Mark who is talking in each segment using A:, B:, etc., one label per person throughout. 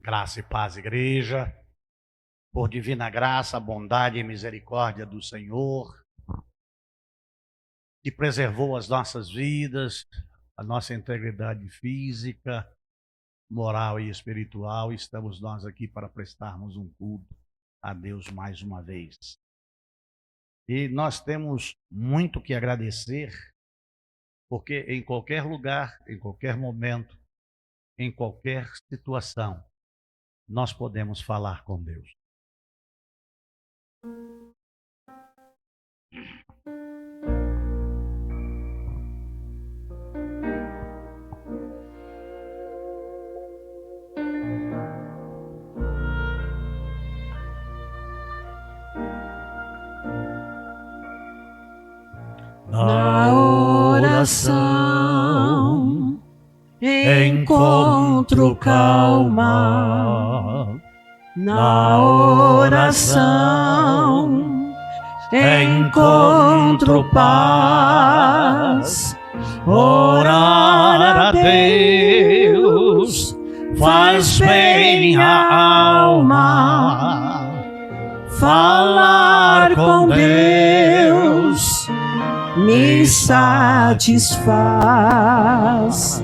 A: Graça e paz, igreja, por divina graça, bondade e misericórdia do Senhor, que preservou as nossas vidas, a nossa integridade física, moral e espiritual, estamos nós aqui para prestarmos um culto a Deus mais uma vez. E nós temos muito que agradecer, porque em qualquer lugar, em qualquer momento, em qualquer situação, nós podemos falar com Deus.
B: Na oração encontro calma. Na oração encontro paz. Orar a Deus faz bem à alma. Falar com Deus me satisfaz.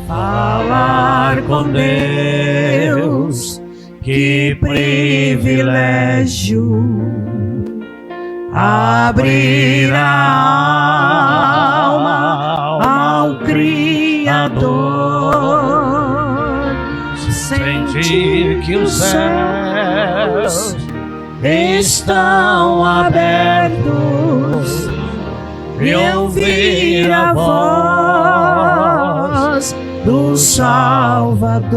B: Falar com Deus, que privilégio. Abrir a alma ao Criador. Sentir que os céus estão abertos e ouvir a voz do Salvador.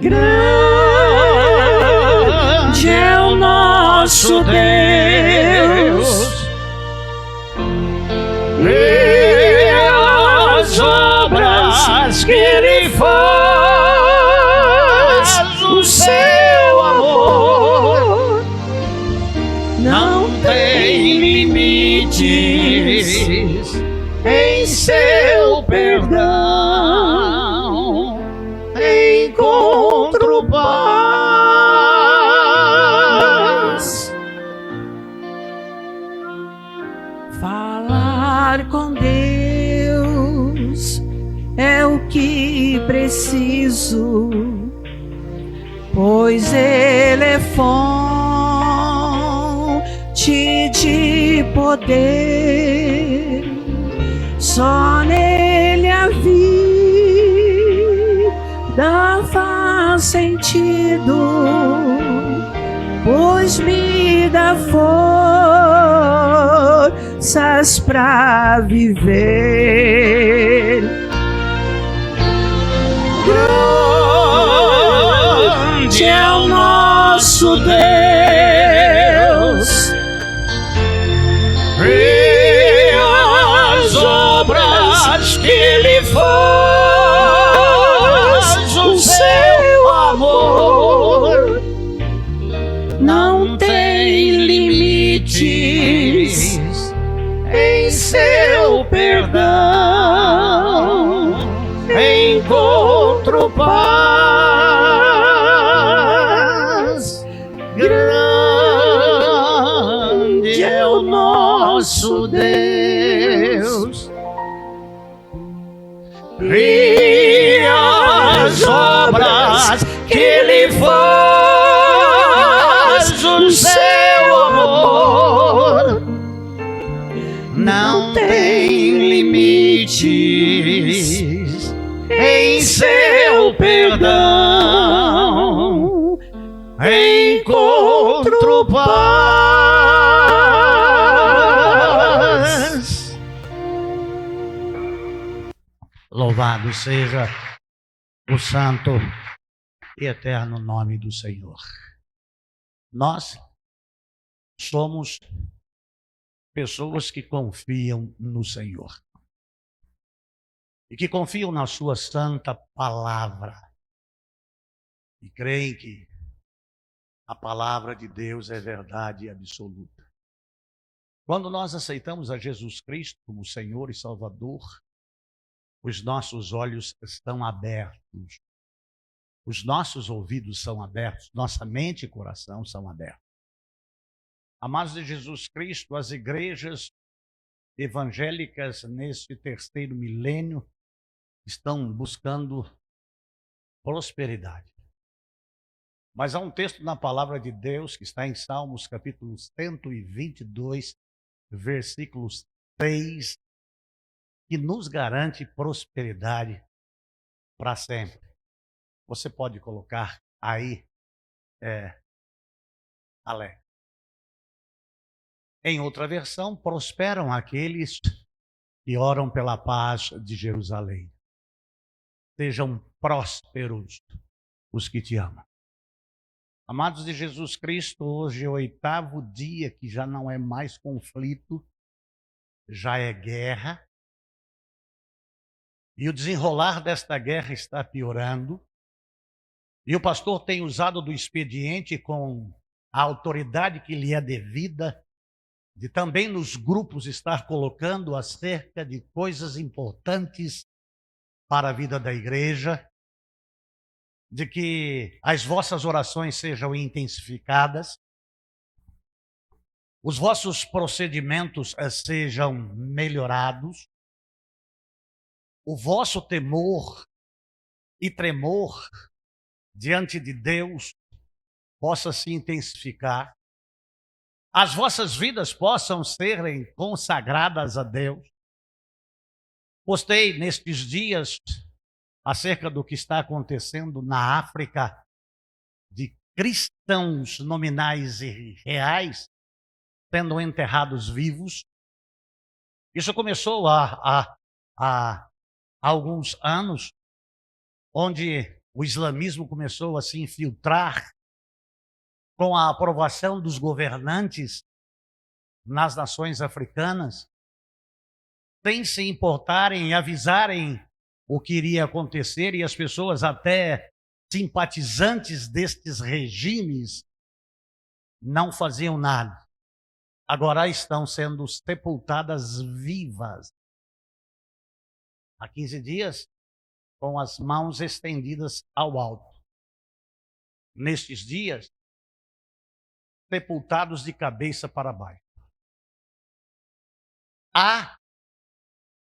B: Grande é o nosso Deus e as obras que Ele faz, o seu amor não tem limites. Em seu perdão encontro paz. Falar com Deus é o que preciso, pois Ele é fonte de poder. Só nele a vida faz sentido, pois me dá forças pra viver. Grande é o nosso Deus e as obras que Ele faz, o seu amor não tem limites. Em seu perdão encontro paz. Grande é o nosso Deus e as obras que Ele faz, o seu amor não tem limites. Em seu perdão encontro paz.
A: Louvado seja o santo e eterno nome do Senhor. Nós somos pessoas que confiam no Senhor e que confiam na sua santa palavra e creem que a palavra de Deus é verdade absoluta. Quando nós aceitamos a Jesus Cristo como Senhor e Salvador, os nossos olhos estão abertos, os nossos ouvidos são abertos, nossa mente e coração são abertos. Amados de Jesus Cristo, as igrejas evangélicas nesse terceiro milênio estão buscando prosperidade. Mas há um texto na palavra de Deus que está em Salmos capítulo 122, versículos 3, que nos garante prosperidade para sempre. Você pode colocar aí, Alé. Em outra versão, prosperam aqueles que oram pela paz de Jerusalém. Sejam prósperos os que te amam. Amados de Jesus Cristo, hoje é o 8º dia que já não é mais conflito, já é guerra. E o desenrolar desta guerra está piorando. E o pastor tem usado do expediente com a autoridade que lhe é devida, de também nos grupos estar colocando acerca de coisas importantes para a vida da igreja, de que as vossas orações sejam intensificadas, os vossos procedimentos sejam melhorados, o vosso temor e tremor diante de Deus possa se intensificar, as vossas vidas possam serem consagradas a Deus. Postei nestes dias acerca do que está acontecendo na África, de cristãos nominais e reais sendo enterrados vivos. Isso começou há alguns anos, onde o islamismo começou a se infiltrar com a aprovação dos governantes nas nações africanas, sem se importarem e avisarem o que iria acontecer, e as pessoas, até simpatizantes destes regimes, não faziam nada. Agora estão sendo sepultadas vivas. Há 15 dias, com as mãos estendidas ao alto. Nestes dias, sepultados de cabeça para baixo. Há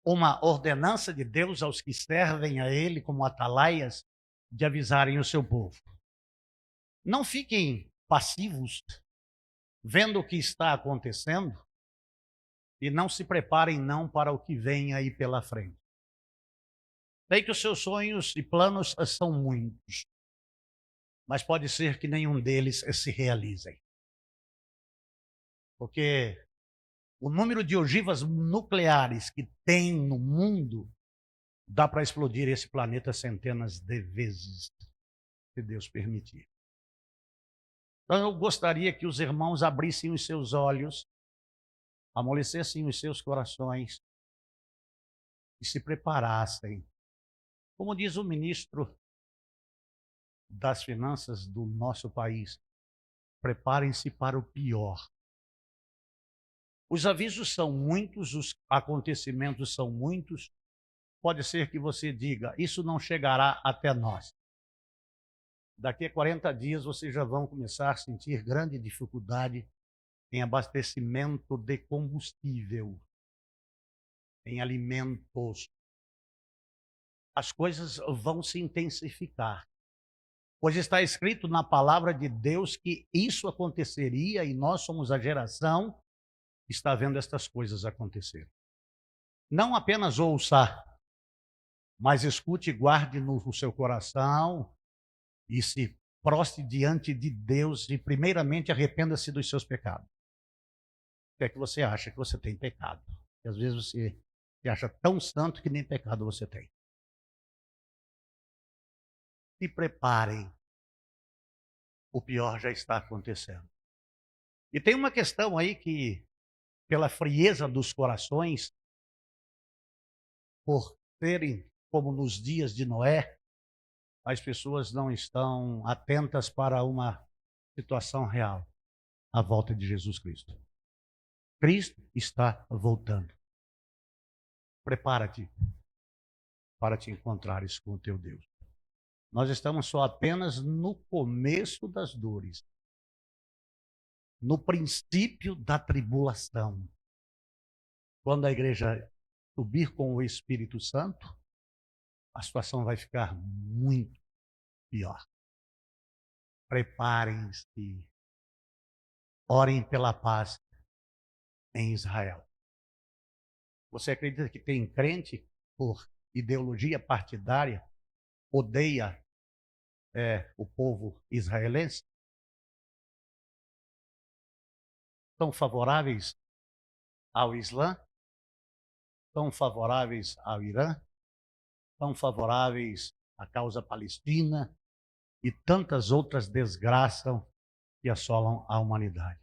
A: uma ordenança de Deus aos que servem a Ele como atalaias de avisarem o seu povo. Não fiquem passivos vendo o que está acontecendo e não se preparem não para o que vem aí pela frente. Sei que os seus sonhos e planos são muitos, mas pode ser que nenhum deles se realizem. Porque o número de ogivas nucleares que tem no mundo dá para explodir esse planeta centenas de vezes, se Deus permitir. Então eu gostaria que os irmãos abrissem os seus olhos, amolecessem os seus corações e se preparassem. Como diz o ministro das Finanças do nosso país, preparem-se para o pior. Os avisos são muitos, os acontecimentos são muitos. Pode ser que você diga, isso não chegará até nós. Daqui a 40 dias vocês já vão começar a sentir grande dificuldade em abastecimento de combustível, em alimentos. As coisas vão se intensificar, pois está escrito na palavra de Deus que isso aconteceria e nós somos a geração que está vendo estas coisas acontecer. Não apenas ouça, mas escute e guarde no seu coração e se prostre diante de Deus e primeiramente arrependa-se dos seus pecados. O que é que você acha que você tem pecado? E às vezes você se acha tão santo que nem pecado você tem. Se preparem, o pior já está acontecendo. E tem uma questão aí que, pela frieza dos corações, por serem como nos dias de Noé, as pessoas não estão atentas para uma situação real, a volta de Jesus Cristo. Cristo está voltando. Prepara-te para te encontrares com o teu Deus. Nós estamos só apenas no começo das dores, no princípio da tribulação. Quando a igreja subir com o Espírito Santo, a situação vai ficar muito pior. Preparem-se, orem pela paz em Israel. Você acredita que tem crente, por ideologia partidária, odeia o povo israelense? São favoráveis ao Islã? São favoráveis ao Irã? São favoráveis à causa palestina e tantas outras desgraças que assolam a humanidade.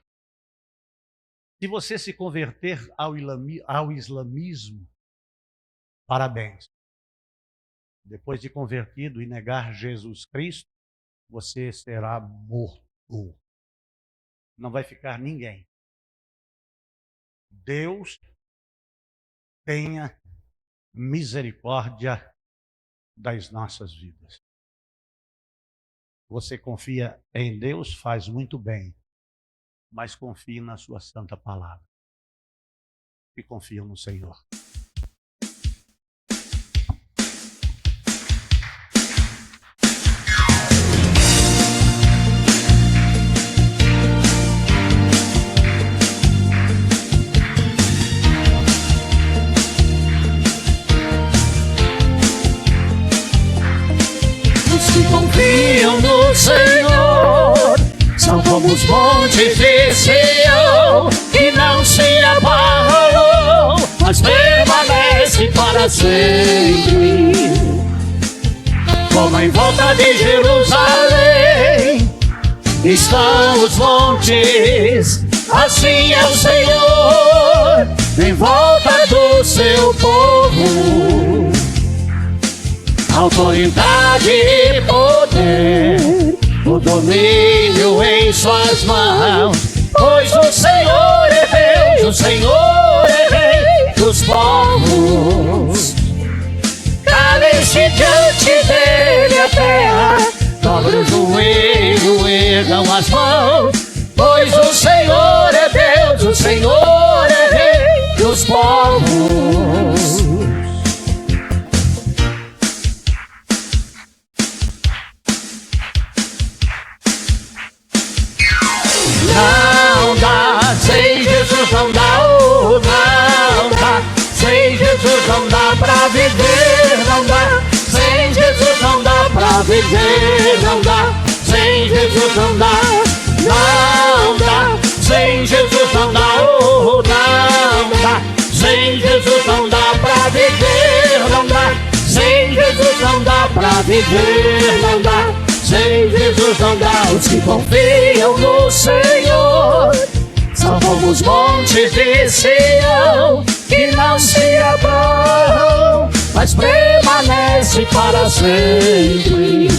A: Se você se converter ao islamismo, parabéns. Depois de convertido e negar Jesus Cristo, você será morto. Não vai ficar ninguém. Deus tenha misericórdia das nossas vidas. Você confia em Deus, faz muito bem, mas confie na sua santa palavra. E confia no Senhor.
B: Confiam no Senhor, são como os montes de Sião, que não se abalam, mas permanecem para sempre. Como em volta de Jerusalém estão os montes, assim é o Senhor em volta do seu povo. Autoridade e poder, o domínio em suas mãos, pois o Senhor é Deus, o Senhor é Rei dos povos. Cale-se diante dele a terra, dobre o joelho, ergam as mãos, pois o Senhor é Deus, o Senhor é Rei dos povos. Não dá, sem Jesus não dá, oh, não dá. Sem Jesus não dá pra viver, não dá. Sem Jesus não dá pra viver, não dá. Sem Jesus não dá, não dá. Sem Jesus não dá, oh, não dá. Sem Jesus não dá pra viver, não dá. Sem Jesus não dá pra viver, não dá. Sem Jesus não dá. Os que confiam no Senhor são como os montes de Sião, que não se abalam, mas permanecem para sempre.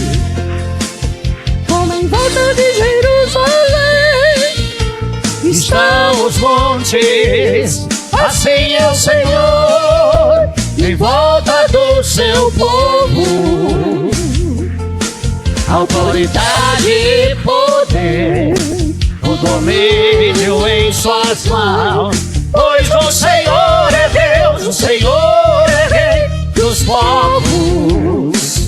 B: Como em volta de Jerusalém estão os montes, assim é o Senhor em volta do seu povo. Autoridade e poder, o domínio em suas mãos, pois o Senhor é Deus, o Senhor é Rei dos povos.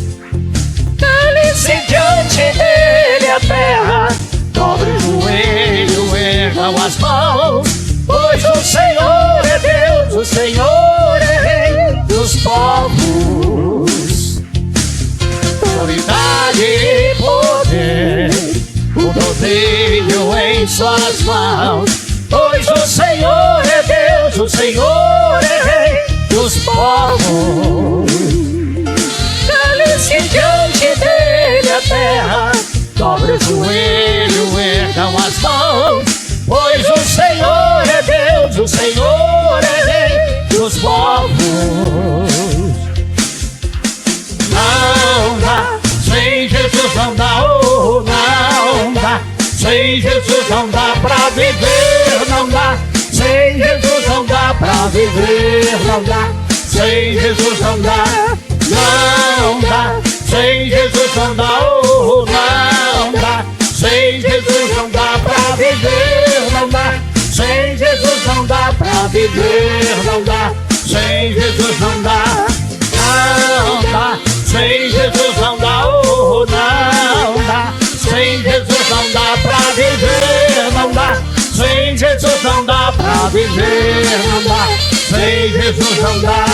B: Cale-se diante dele a terra, dobre o joelho, ergam as mãos, pois o Senhor é Deus, o Senhor é Rei dos povos. Autoridade e poder, o domínio em suas mãos, pois o Senhor é Deus, o Senhor é Rei dos povos. Cale-se diante dele a terra, dobre o joelho, ergam as mãos, pois o Senhor é Deus, o Senhor é Rei dos povos. Não dá, sem Jesus não dá, oh, não dá. Sem Jesus não dá pra viver, não dá. Sem Jesus não dá pra viver, não dá. Sem Jesus não dá, não dá. Sem Jesus não dá, oh, não dá. Sem Jesus não dá pra viver, não dá. Sem Jesus não dá pra viver, não dá. Sem Jesus não dá, não dá. Sem Jesus não dá, oh, não dá. Sem Jesus não dá pra viver, não dá. Sem Jesus não dá pra viver, não dá. Sem Jesus não dá,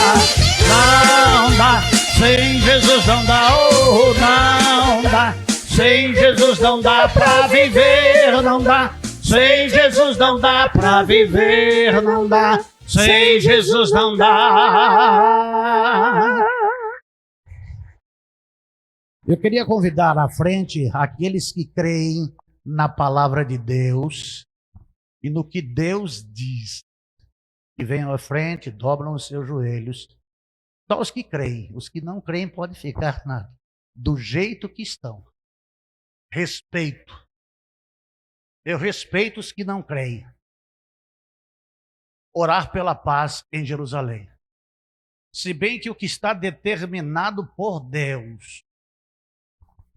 B: não dá. Sem Jesus não dá, oh, não dá. Sem Jesus não dá pra viver, não dá. Sem Jesus não dá pra viver, não dá. Sem Jesus não dá.
A: Eu queria convidar à frente aqueles que creem na palavra de Deus e no que Deus diz. Que venham à frente, dobram os seus joelhos. Só os que creem. Os que não creem podem ficar do jeito que estão. Respeito. Eu respeito os que não creem. Orar pela paz em Jerusalém. Se bem que o que está determinado por Deus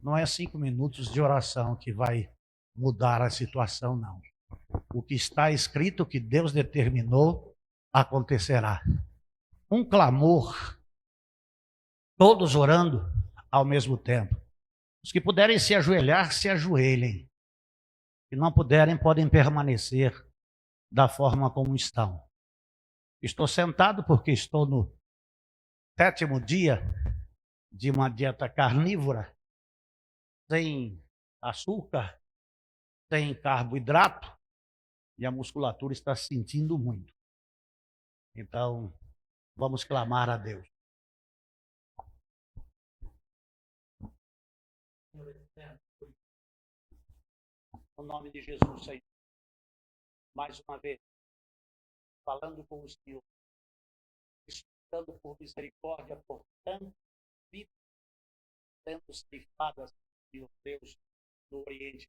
A: não é 5 minutos de oração que vai mudar a situação, não. O que está escrito que Deus determinou acontecerá. Um clamor, todos orando ao mesmo tempo. Os que puderem se ajoelhar, se ajoelhem. Se não puderem, podem permanecer da forma como estão. Estou sentado porque estou no 7º dia de uma dieta carnívora, sem açúcar, sem carboidrato, e a musculatura está se sentindo muito. Então, vamos clamar a Deus. No nome de Jesus, Senhor, mais uma vez, falando com o Senhor, estando por misericórdia, por tanto, vida, sendo ceifadas, Senhor Deus, no Oriente.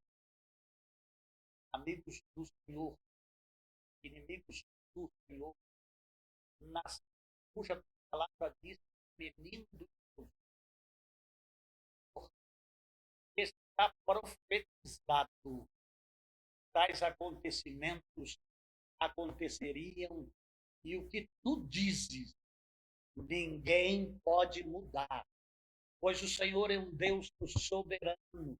A: Amigos do Senhor, inimigos do Senhor, cuja palavra diz, menino do Senhor, está profetizado. Tais acontecimentos aconteceriam e o que tu dizes, ninguém pode mudar, pois o Senhor é um Deus soberano.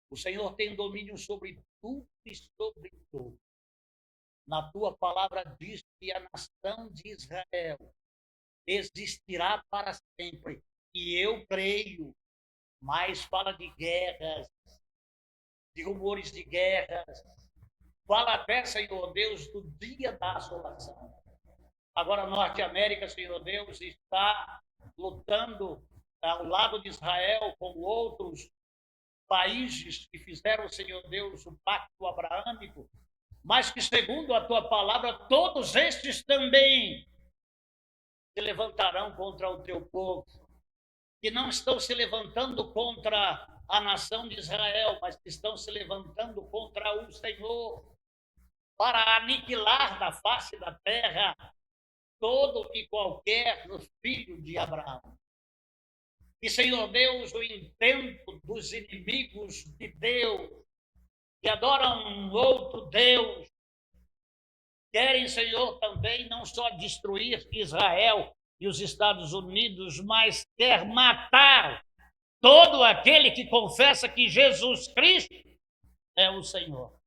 A: O Senhor tem domínio sobre tudo e sobre tudo. Na tua palavra diz que a nação de Israel existirá para sempre. E eu creio, mas fala de guerras, de rumores de guerras. Fala até, Senhor Deus, do dia da assolação. Agora, a Norte América, Senhor Deus, está lutando ao lado de Israel com outros países que fizeram, Senhor Deus, o pacto abraâmico, mas que, segundo a tua palavra, todos estes também se levantarão contra o teu povo, que não estão se levantando contra a nação de Israel, mas que estão se levantando contra o Senhor, para aniquilar da face da terra todo e qualquer filho de Abraão. E, Senhor Deus, o intento dos inimigos de Deus, que adoram um outro Deus, querem, Senhor, também não só destruir Israel e os Estados Unidos, mas quer matar todo aquele que confessa que Jesus Cristo é o Senhor.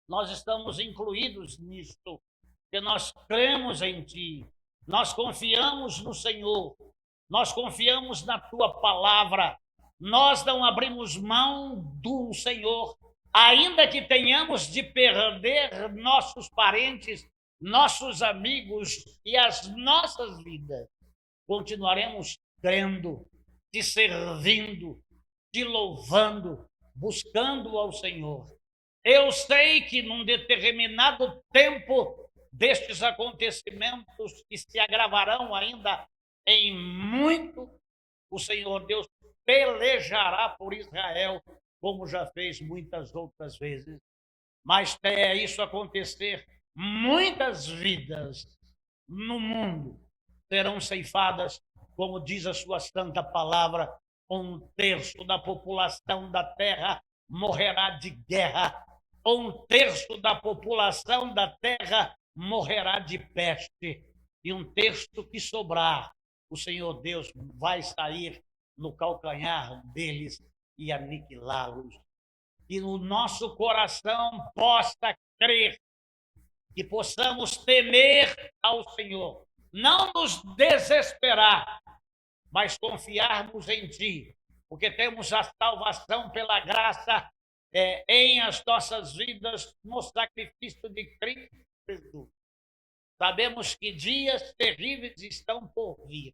A: Nós estamos incluídos nisto, porque nós cremos em Ti, nós confiamos no Senhor, nós confiamos na Tua palavra, nós não abrimos mão do Senhor, ainda que tenhamos de perder nossos parentes, nossos amigos e as nossas vidas, continuaremos crendo, Te servindo, Te louvando, buscando ao Senhor. Eu sei que num determinado tempo destes acontecimentos que se agravarão ainda em muito, o Senhor Deus pelejará por Israel, como já fez muitas outras vezes. Mas até isso acontecer, muitas vidas no mundo serão ceifadas, como diz a sua santa palavra, 1/3 da população da terra morrerá de guerra, 1/3 da população da terra morrerá de peste, e 1/3 que sobrar, o Senhor Deus vai sair no calcanhar deles e aniquilá-los. Que o nosso coração possa crer, que possamos temer ao Senhor, não nos desesperar, mas confiarmos em Ti, porque temos a salvação pela graça em as nossas vidas, no sacrifício de Cristo Jesus. Sabemos que dias terríveis estão por vir,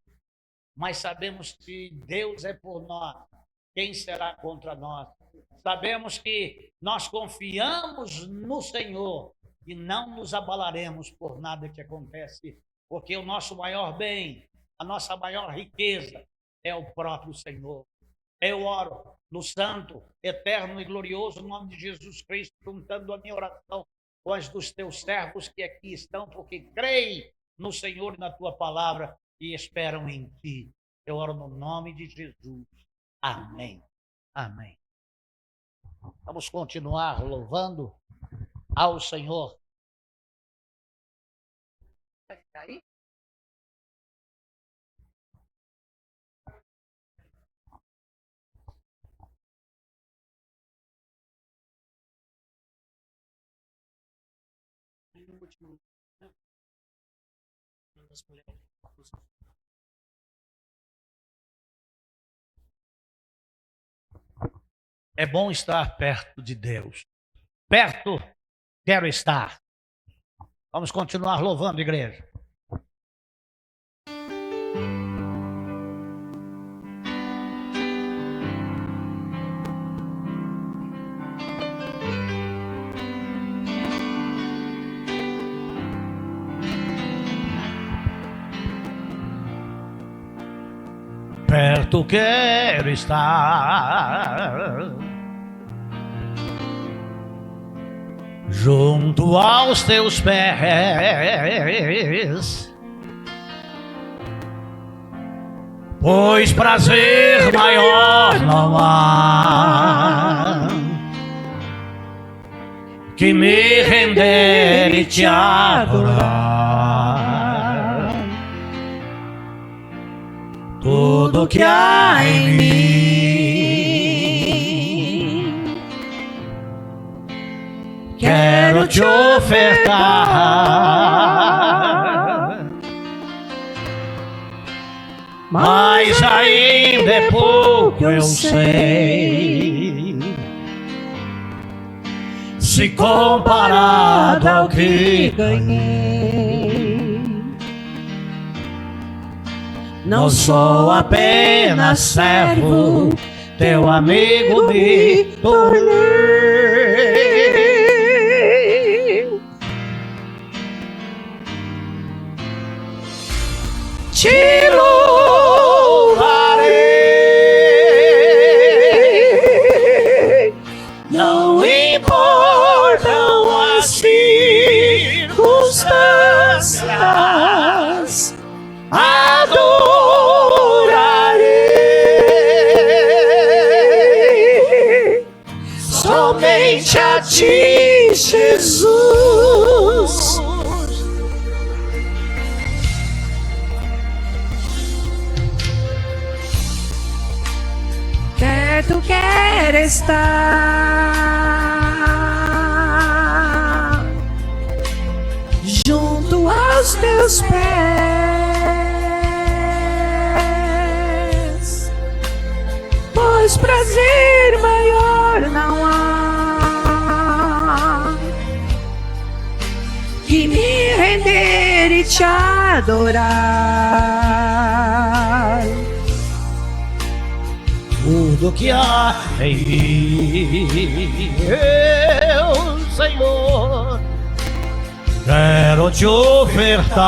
A: mas sabemos que Deus é por nós. Quem será contra nós? Sabemos que nós confiamos no Senhor e não nos abalaremos por nada que acontece, porque o nosso maior bem, a nossa maior riqueza é o próprio Senhor. Eu oro no santo, eterno e glorioso nome de Jesus Cristo, juntando a minha oração com as dos teus servos que aqui estão, porque creem no Senhor e na tua palavra e esperam em ti. Eu oro no nome de Jesus. Amém. Amém. Vamos continuar louvando ao Senhor. Aí? É bom estar perto de Deus. Perto, quero estar. Vamos continuar louvando, igreja. Perto quero estar, junto aos teus pés, pois prazer maior não há que me render e te adorar. Tudo que há em mim quero te ofertar, mas ainda é pouco, eu sei, se comparado ao que ganhei. Não sou apenas servo, teu amigo me tornei. Te louvarei, não importam as circunstâncias, adorarei somente a ti, Jesus.
B: Perto quero estar, junto aos teus pés, pois prazer maior não há que me render e te adorar.
A: Tudo que há em mim, eu, Senhor, quero te ofertar,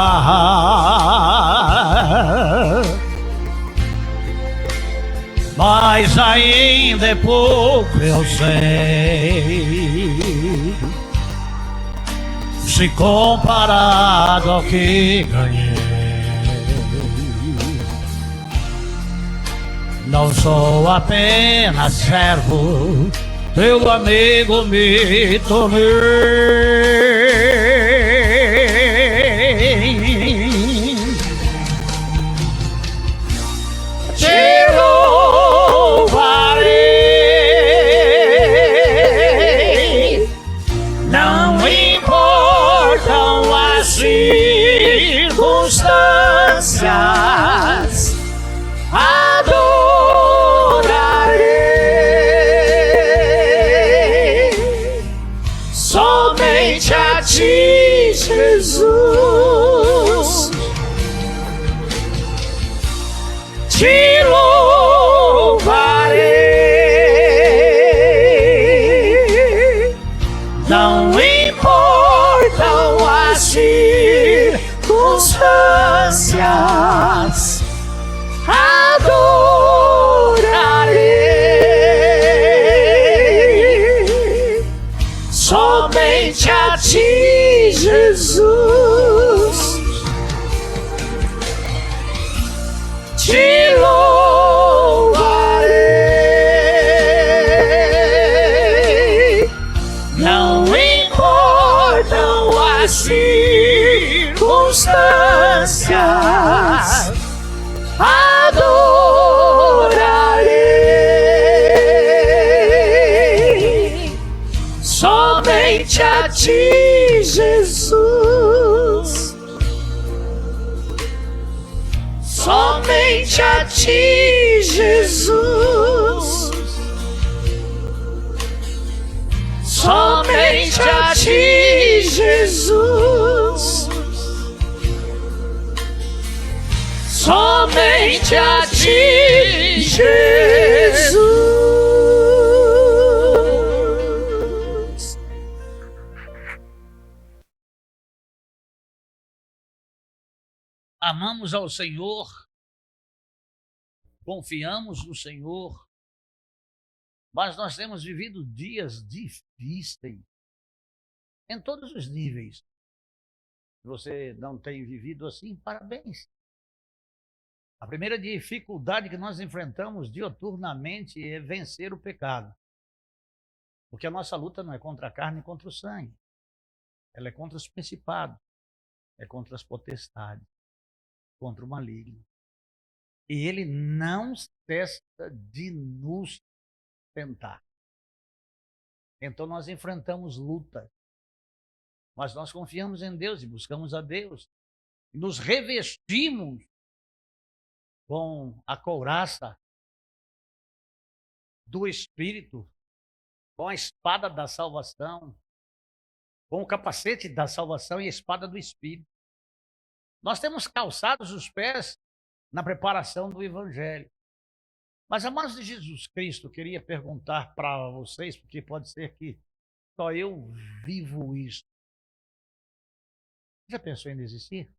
A: mas ainda é pouco, eu sei, se comparado ao que ganhei. Não sou apenas servo, teu amigo me tornei. Te louvarei, não importam as circunstâncias, adorarei somente a ti, Jesus. Te louvarei, não importam as circunstâncias, adorarei somente a ti, Jesus. Te louvarei, não importam as circunstâncias, adorarei somente a ti, Jesus. Somente a ti, Jesus. Somente a ti, Jesus. Somente a ti, Jesus. Amamos ao Senhor, confiamos no Senhor, mas nós temos vivido dias difíceis em todos os níveis. Se você não tem vivido assim, parabéns. A primeira dificuldade que nós enfrentamos dioturnamente é vencer o pecado. Porque a nossa luta não é contra a carne e contra o sangue. Ela é contra os principados, é contra as potestades, contra o maligno. E ele não cessa de nos tentar. Então nós enfrentamos luta, mas nós confiamos em Deus e buscamos a Deus. E nos revestimos com a couraça do Espírito, com a espada da salvação, com o capacete da salvação e a espada do Espírito. Nós temos calçados os pés na preparação do Evangelho. Mas, amados de Jesus Cristo, eu queria perguntar para vocês, porque pode ser que só eu vivo isso. Já pensou em desistir?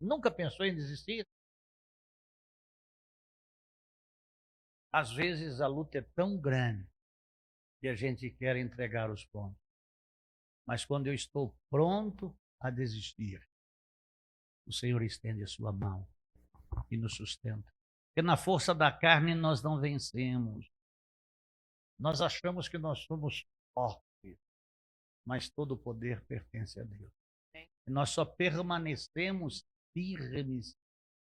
A: Nunca pensou em desistir? Às vezes a luta é tão grande que a gente quer entregar os pontos. Mas quando eu estou pronto a desistir, o Senhor estende a sua mão e nos sustenta. Porque na força da carne nós não vencemos. Nós achamos que nós somos fortes, mas todo o poder pertence a Deus. E nós só permanecemos firmes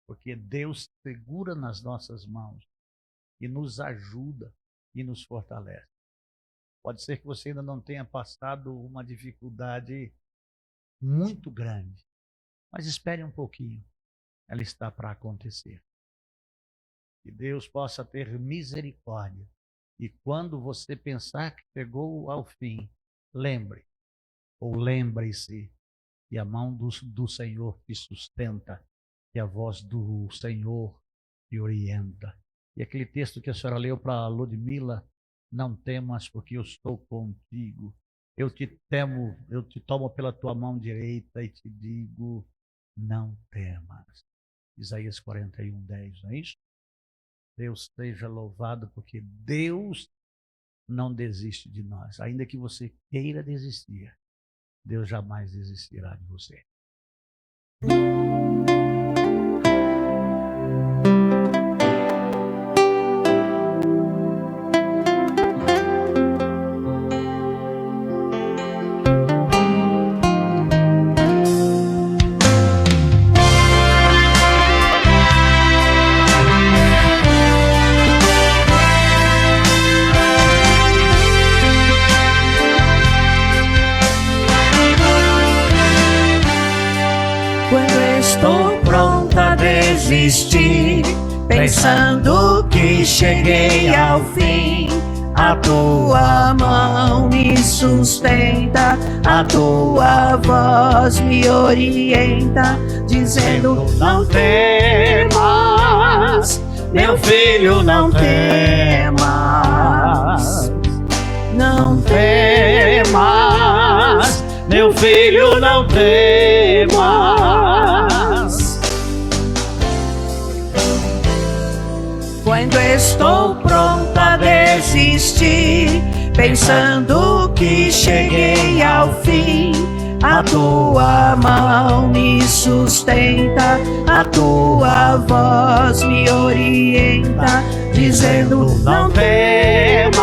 A: porque Deus segura nas nossas mãos e nos ajuda e nos fortalece. Pode ser que você ainda não tenha passado uma dificuldade muito grande, mas espere um pouquinho, ela está para acontecer. Que Deus possa ter misericórdia. E quando você pensar que chegou ao fim, lembre-se que a mão do Senhor te sustenta, que a voz do Senhor te orienta. E aquele texto que a senhora leu para a Ludmila, não temas porque eu estou contigo. Eu te tomo pela tua mão direita e te digo, não temas. Isaías 41:10, não é isso? Deus seja louvado, porque Deus não desiste de nós. Ainda que você queira desistir, Deus jamais desistirá de você.
B: Estou pronta a desistir, pensando que cheguei ao fim. A tua mão me sustenta, a tua voz me orienta, dizendo: não temas, meu filho, não temas. Não temas, meu filho, não temas. Quando estou pronta a desistir, pensando que cheguei ao fim, a tua mão me sustenta, a tua voz me orienta, dizendo: não temas,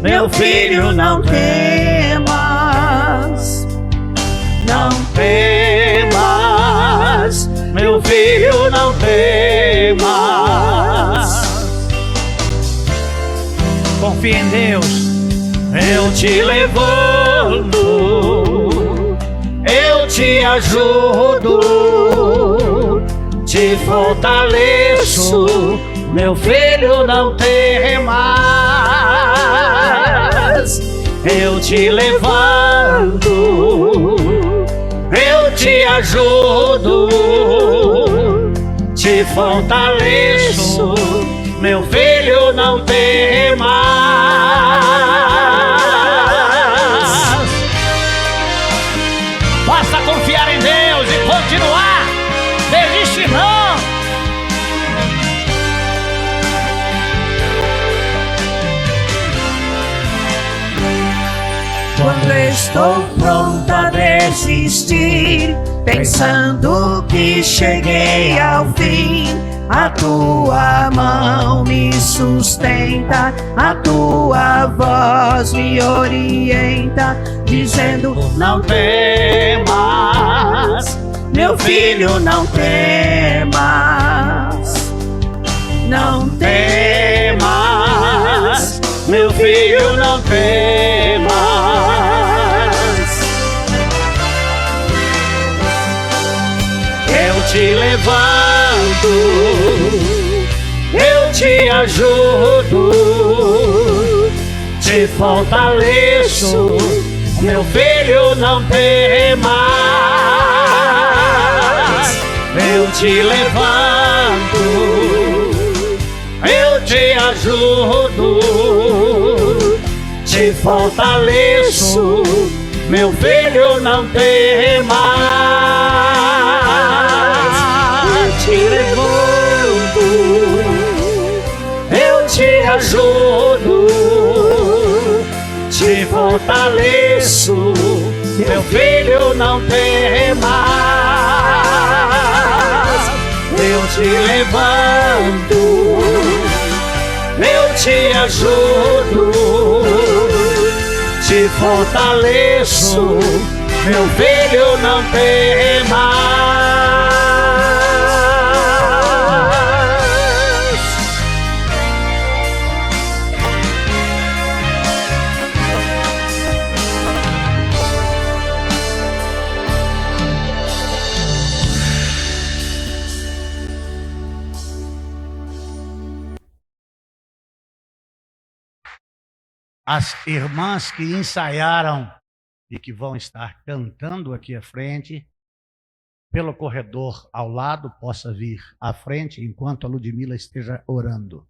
B: meu filho, não temas. Não temas, meu filho, não temas.
A: Confia em Deus.
B: Eu te levanto, eu te ajudo, te fortaleço, meu filho, não temas. Eu te levanto, eu te ajudo, te fortaleço, meu filho, não temas.
A: Basta confiar em Deus e continuar. Desiste não.
B: Quando estou pronta a desistir, pensando que cheguei ao fim, a tua mão me sustenta, a tua voz me orienta, dizendo: não temas, meu filho, não temas. Não temas, meu filho, não temas. Eu te levanto, eu te ajudo, te fortaleço, meu filho, não temas. Eu te levanto, eu te ajudo, te fortaleço, meu filho, não temas. Eu te levanto, eu te ajudo, te fortaleço, meu filho, não temas. Eu te levanto, eu te ajudo, te fortaleço, meu filho, não temas.
A: As irmãs que ensaiaram e que vão estar cantando aqui à frente, pelo corredor ao lado, possa vir à frente enquanto a Ludmila esteja orando.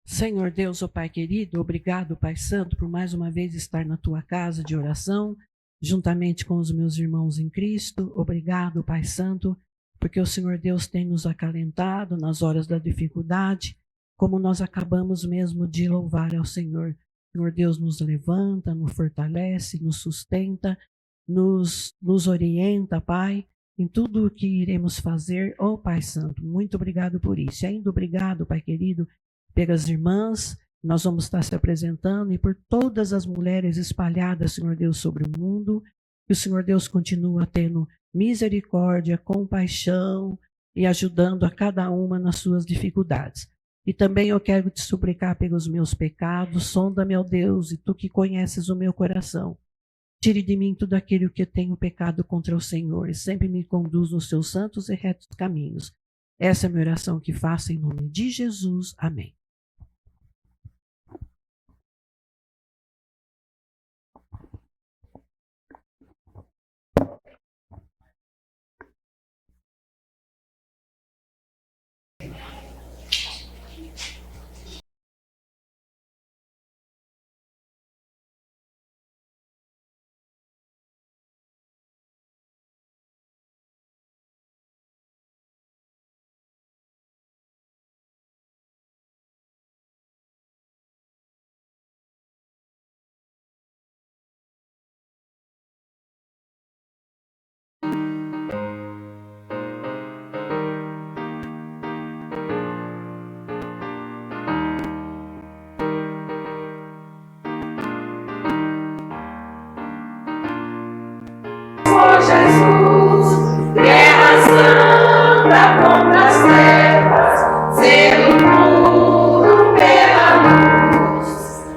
C: Senhor Deus, ó Pai querido, obrigado, Pai Santo, por mais uma vez estar na tua casa de oração, juntamente com os meus irmãos em Cristo. Obrigado, Pai Santo, porque o Senhor Deus tem nos acalentado nas horas da dificuldade, como nós acabamos mesmo de louvar ao Senhor. Senhor Deus nos levanta, nos fortalece, nos sustenta, nos orienta, Pai, em tudo o que iremos fazer. Oh, Pai Santo, muito obrigado por isso. E ainda obrigado, Pai querido, pelas irmãs. Nós vamos estar se apresentando e por todas as mulheres espalhadas, Senhor Deus, sobre o mundo. Que o Senhor Deus continua tendo misericórdia, compaixão e ajudando a cada uma nas suas dificuldades. E também eu quero te suplicar pelos meus pecados. Sonda, meu Deus, e tu que conheces o meu coração. Tire de mim tudo aquilo que tenho pecado contra o Senhor e sempre me conduz nos seus santos e retos caminhos. Essa é a minha oração que faço em nome de Jesus. Amém.
B: Jesus, terra santa contra as trevas, selo puro pela luz.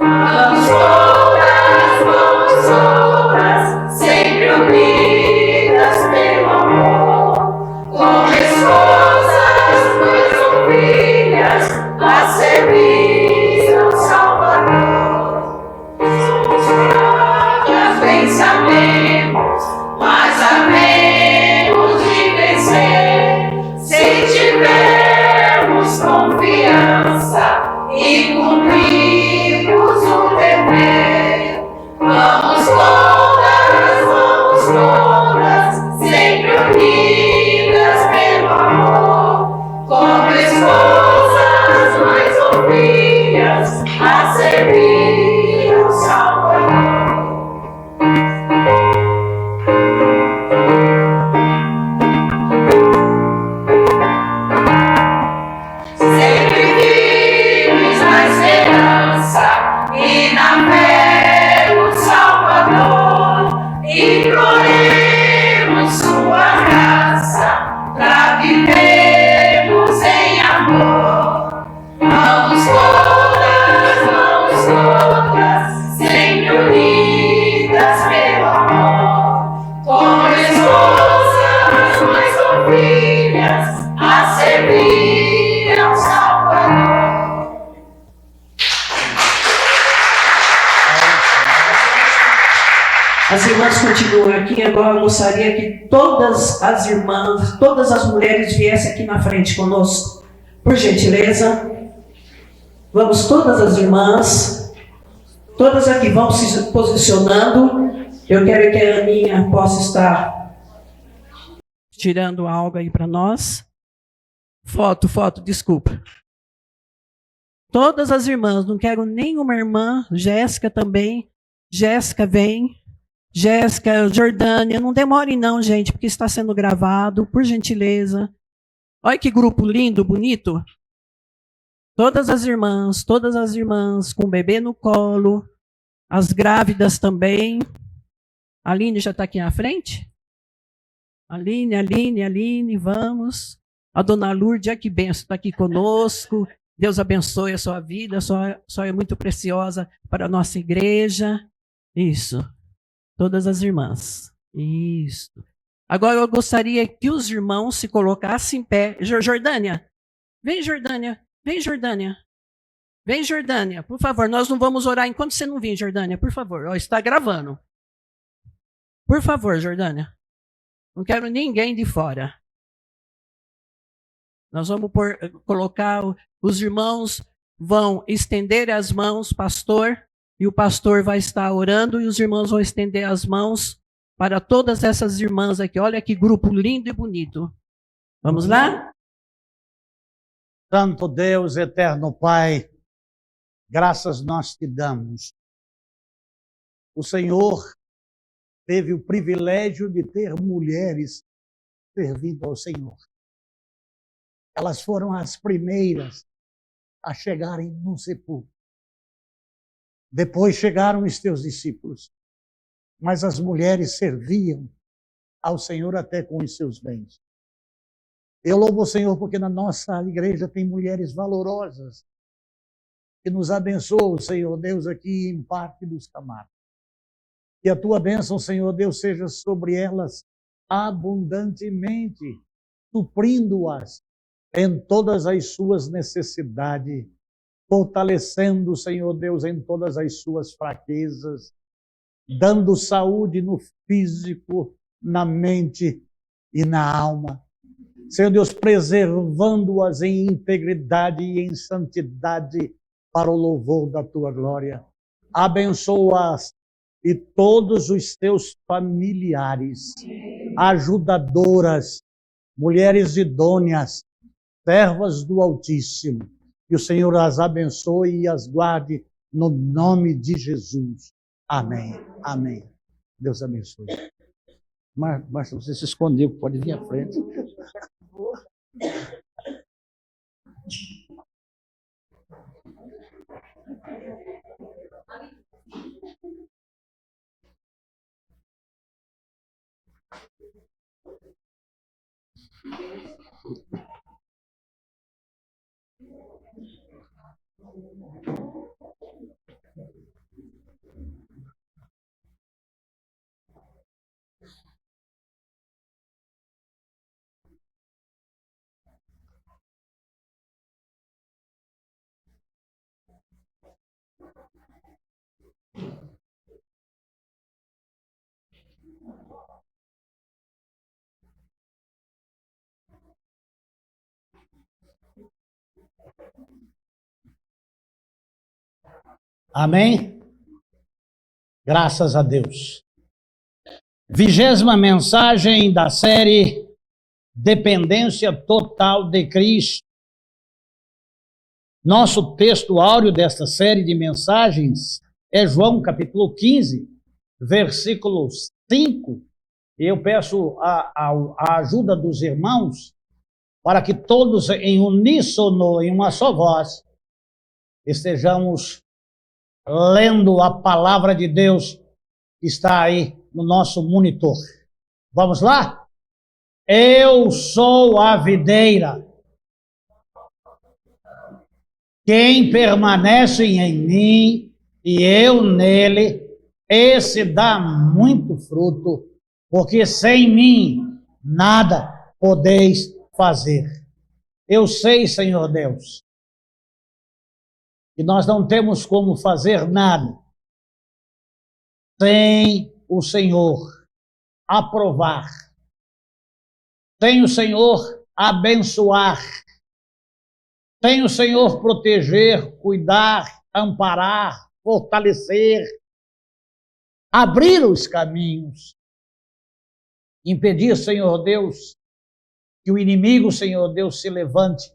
B: Mãos todas, sempre unidas pelo amor, como esposas, mães ou filhas, a servir ao Salvador. Somos bem sabemos, mas havemos de vencer, se tivermos confiança e cumprirmos o dever. Vamos todas, sempre unidas pelo amor, como esposas, mães ou filhas, a servir ao Salvador.
C: As irmãs continuam aqui. Agora eu gostaria que todas as irmãs, todas as mulheres viessem aqui na frente conosco. Por gentileza. Vamos todas as irmãs. Todas aqui vão se posicionando. Eu quero que a Aninha possa estar tirando algo aí para nós. Foto, desculpa. Todas as irmãs, não quero nenhuma irmã. Jéssica também. Jéssica, vem. Jéssica, Jordânia, não demorem não, gente, porque está sendo gravado, por gentileza. Olha que grupo lindo, bonito. Todas as irmãs com o bebê no colo, as grávidas também. A Aline já está aqui na frente? Aline, vamos. A dona Lourdes, que benção, está aqui conosco. Deus abençoe a sua vida, a sua é muito preciosa para a nossa igreja. Isso. Todas as irmãs. Isso. Agora eu gostaria que os irmãos se colocassem em pé. Jordânia. Vem, Jordânia. Vem, Jordânia. Por favor, nós não vamos orar enquanto você não vir, Jordânia. Por favor. Está gravando. Por favor, Jordânia. Não quero ninguém de fora. Nós vamos colocar, os irmãos vão estender as mãos, pastor. E o pastor vai estar orando e os irmãos vão estender as mãos para todas essas irmãs aqui. Olha que grupo lindo e bonito. Vamos lá?
A: Santo Deus, eterno Pai, graças nós te damos o Senhor teve o privilégio de ter mulheres servindo ao Senhor. Elas foram as primeiras a chegarem no sepulcro. Depois chegaram os teus discípulos. Mas as mulheres serviam ao Senhor até com os seus bens. Eu louvo o Senhor porque na nossa igreja tem mulheres valorosas que nos abençoam, Senhor Deus, aqui em Parque dos Camargos. Que a tua bênção, Senhor Deus, seja sobre elas abundantemente, suprindo-as em todas as suas necessidades, fortalecendo, Senhor Deus, em todas as suas fraquezas, dando saúde no físico, na mente e na alma. Senhor Deus, preservando-as em integridade e em santidade para o louvor da tua glória. Abençoa-as e todos os teus familiares, ajudadoras, mulheres idôneas, servas do Altíssimo. Que o Senhor as abençoe e as guarde no nome de Jesus. Amém. Amém. Deus abençoe. Márcia, você se escondeu, pode vir à frente. Amém? Graças a Deus. 20ª mensagem da série Dependência Total de Cristo. Nosso texto áureo desta série de mensagens é João capítulo 15, versículo 5. Eu peço a ajuda dos irmãos para que todos em uníssono, em uma só voz, estejamos lendo a palavra de Deus que está aí no nosso monitor. Vamos lá? Eu sou a videira. Quem permanece em mim e eu nele, esse dá muito fruto, porque sem mim nada podeis fazer. Eu sei, Senhor Deus, que nós não temos como fazer nada sem o Senhor aprovar, sem o Senhor abençoar, sem o Senhor proteger, cuidar, amparar, fortalecer, abrir os caminhos, impedir, Senhor Deus, que o inimigo, Senhor Deus, se levante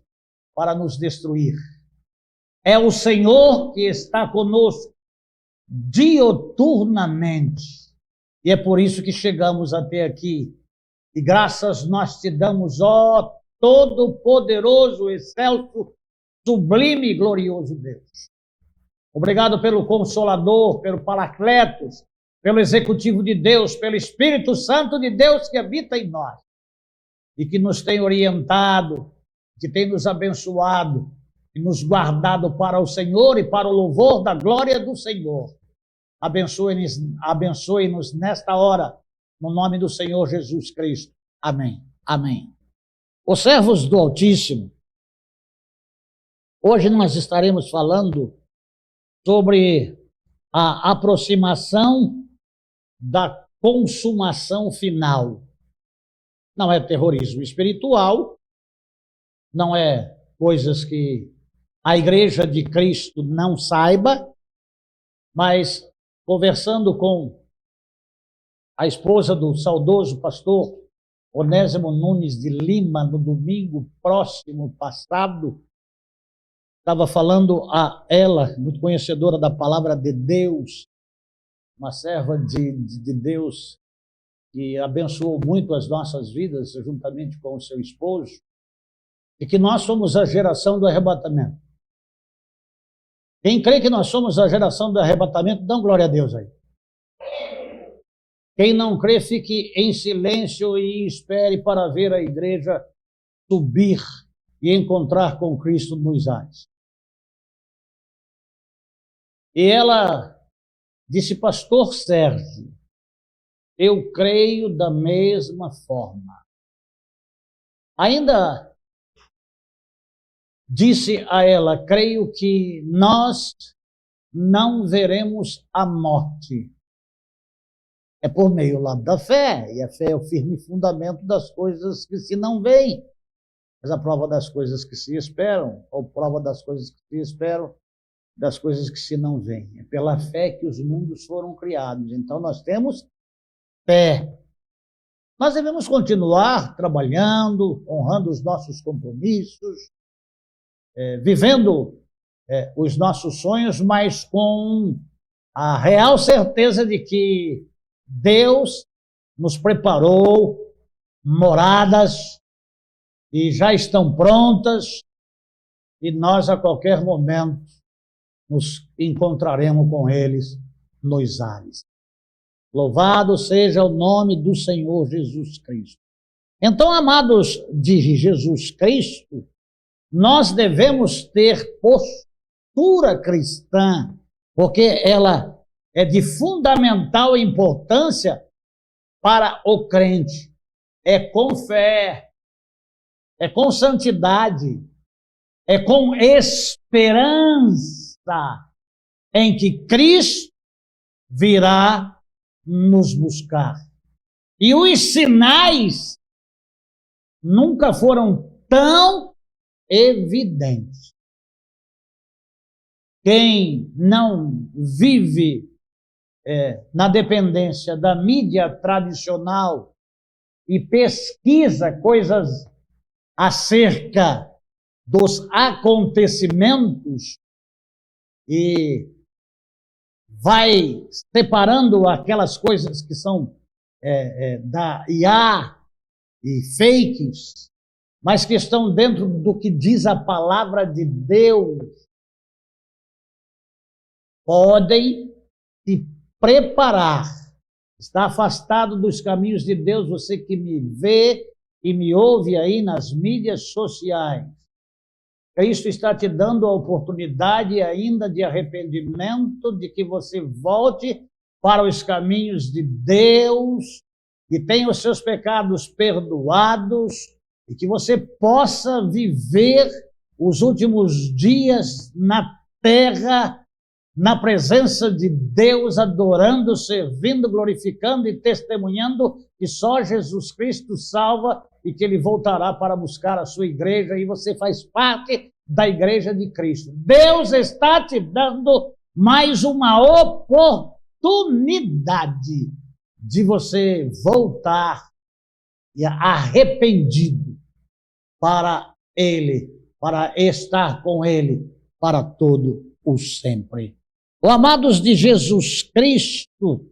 A: para nos destruir. É o Senhor que está conosco dioturnamente. E é por isso que chegamos até aqui. E graças nós te damos, ó todo-poderoso, excelso, sublime e glorioso Deus. Obrigado pelo Consolador, pelo Paracletos, pelo Executivo de Deus, pelo Espírito Santo de Deus que habita em nós e que nos tem orientado, que tem nos abençoado e nos guardado para o Senhor e para o louvor da glória do Senhor. Abençoe-nos nesta hora, no nome do Senhor Jesus Cristo. Amém. Amém. Os servos do Altíssimo, hoje nós estaremos falando sobre a aproximação da consumação final. Não é terrorismo espiritual, não é coisas que a Igreja de Cristo não saiba, mas conversando com a esposa do saudoso pastor Onésimo Nunes de Lima, no domingo próximo passado, estava falando a ela, muito conhecedora da palavra de Deus,
D: uma serva de Deus que abençoou muito as nossas vidas, juntamente com o seu esposo, e que nós somos a geração do arrebatamento. Quem crê que nós somos a geração do arrebatamento, dá glória a Deus aí. Quem não crê, fique em silêncio e espere para ver a igreja subir e encontrar com Cristo nos ares. E ela disse, pastor Sérgio, eu creio da mesma forma. Ainda disse a ela, creio que nós não veremos a morte. É por meio lá da fé, e a fé é o firme fundamento das coisas que se não veem, mas a prova das coisas que se esperam, ou prova das coisas que se esperam, das coisas que se não veem. É pela fé que os mundos foram criados. Então nós temos fé. Nós devemos continuar trabalhando, honrando os nossos compromissos, vivendo os nossos sonhos, mas com a real certeza de que Deus nos preparou moradas e já estão prontas, e nós a qualquer momento nos encontraremos com eles nos ares. Louvado seja o nome do Senhor Jesus Cristo. Então, amados de Jesus Cristo, nós devemos ter postura cristã, porque ela é de fundamental importância para o crente. É com fé, é com santidade, é com esperança em que Cristo virá nos buscar. E os sinais nunca foram tão evidentes. Quem não vive na dependência da mídia tradicional e pesquisa coisas acerca dos acontecimentos e vai separando aquelas coisas que são da IA e fakes, mas que estão dentro do que diz a palavra de Deus, podem se preparar. Está afastado dos caminhos de Deus, você que me vê e me ouve aí nas mídias sociais. Cristo está te dando a oportunidade ainda de arrependimento, de que você volte para os caminhos de Deus e tenha os seus pecados perdoados e que você possa viver os últimos dias na terra, na presença de Deus, adorando, servindo, glorificando e testemunhando que só Jesus Cristo salva e que Ele voltará para buscar a sua igreja e você faz parte da igreja de Cristo. Deus está te dando mais uma oportunidade de você voltar arrependido para Ele, para estar com Ele para todo o sempre. Oh, amados de Jesus Cristo,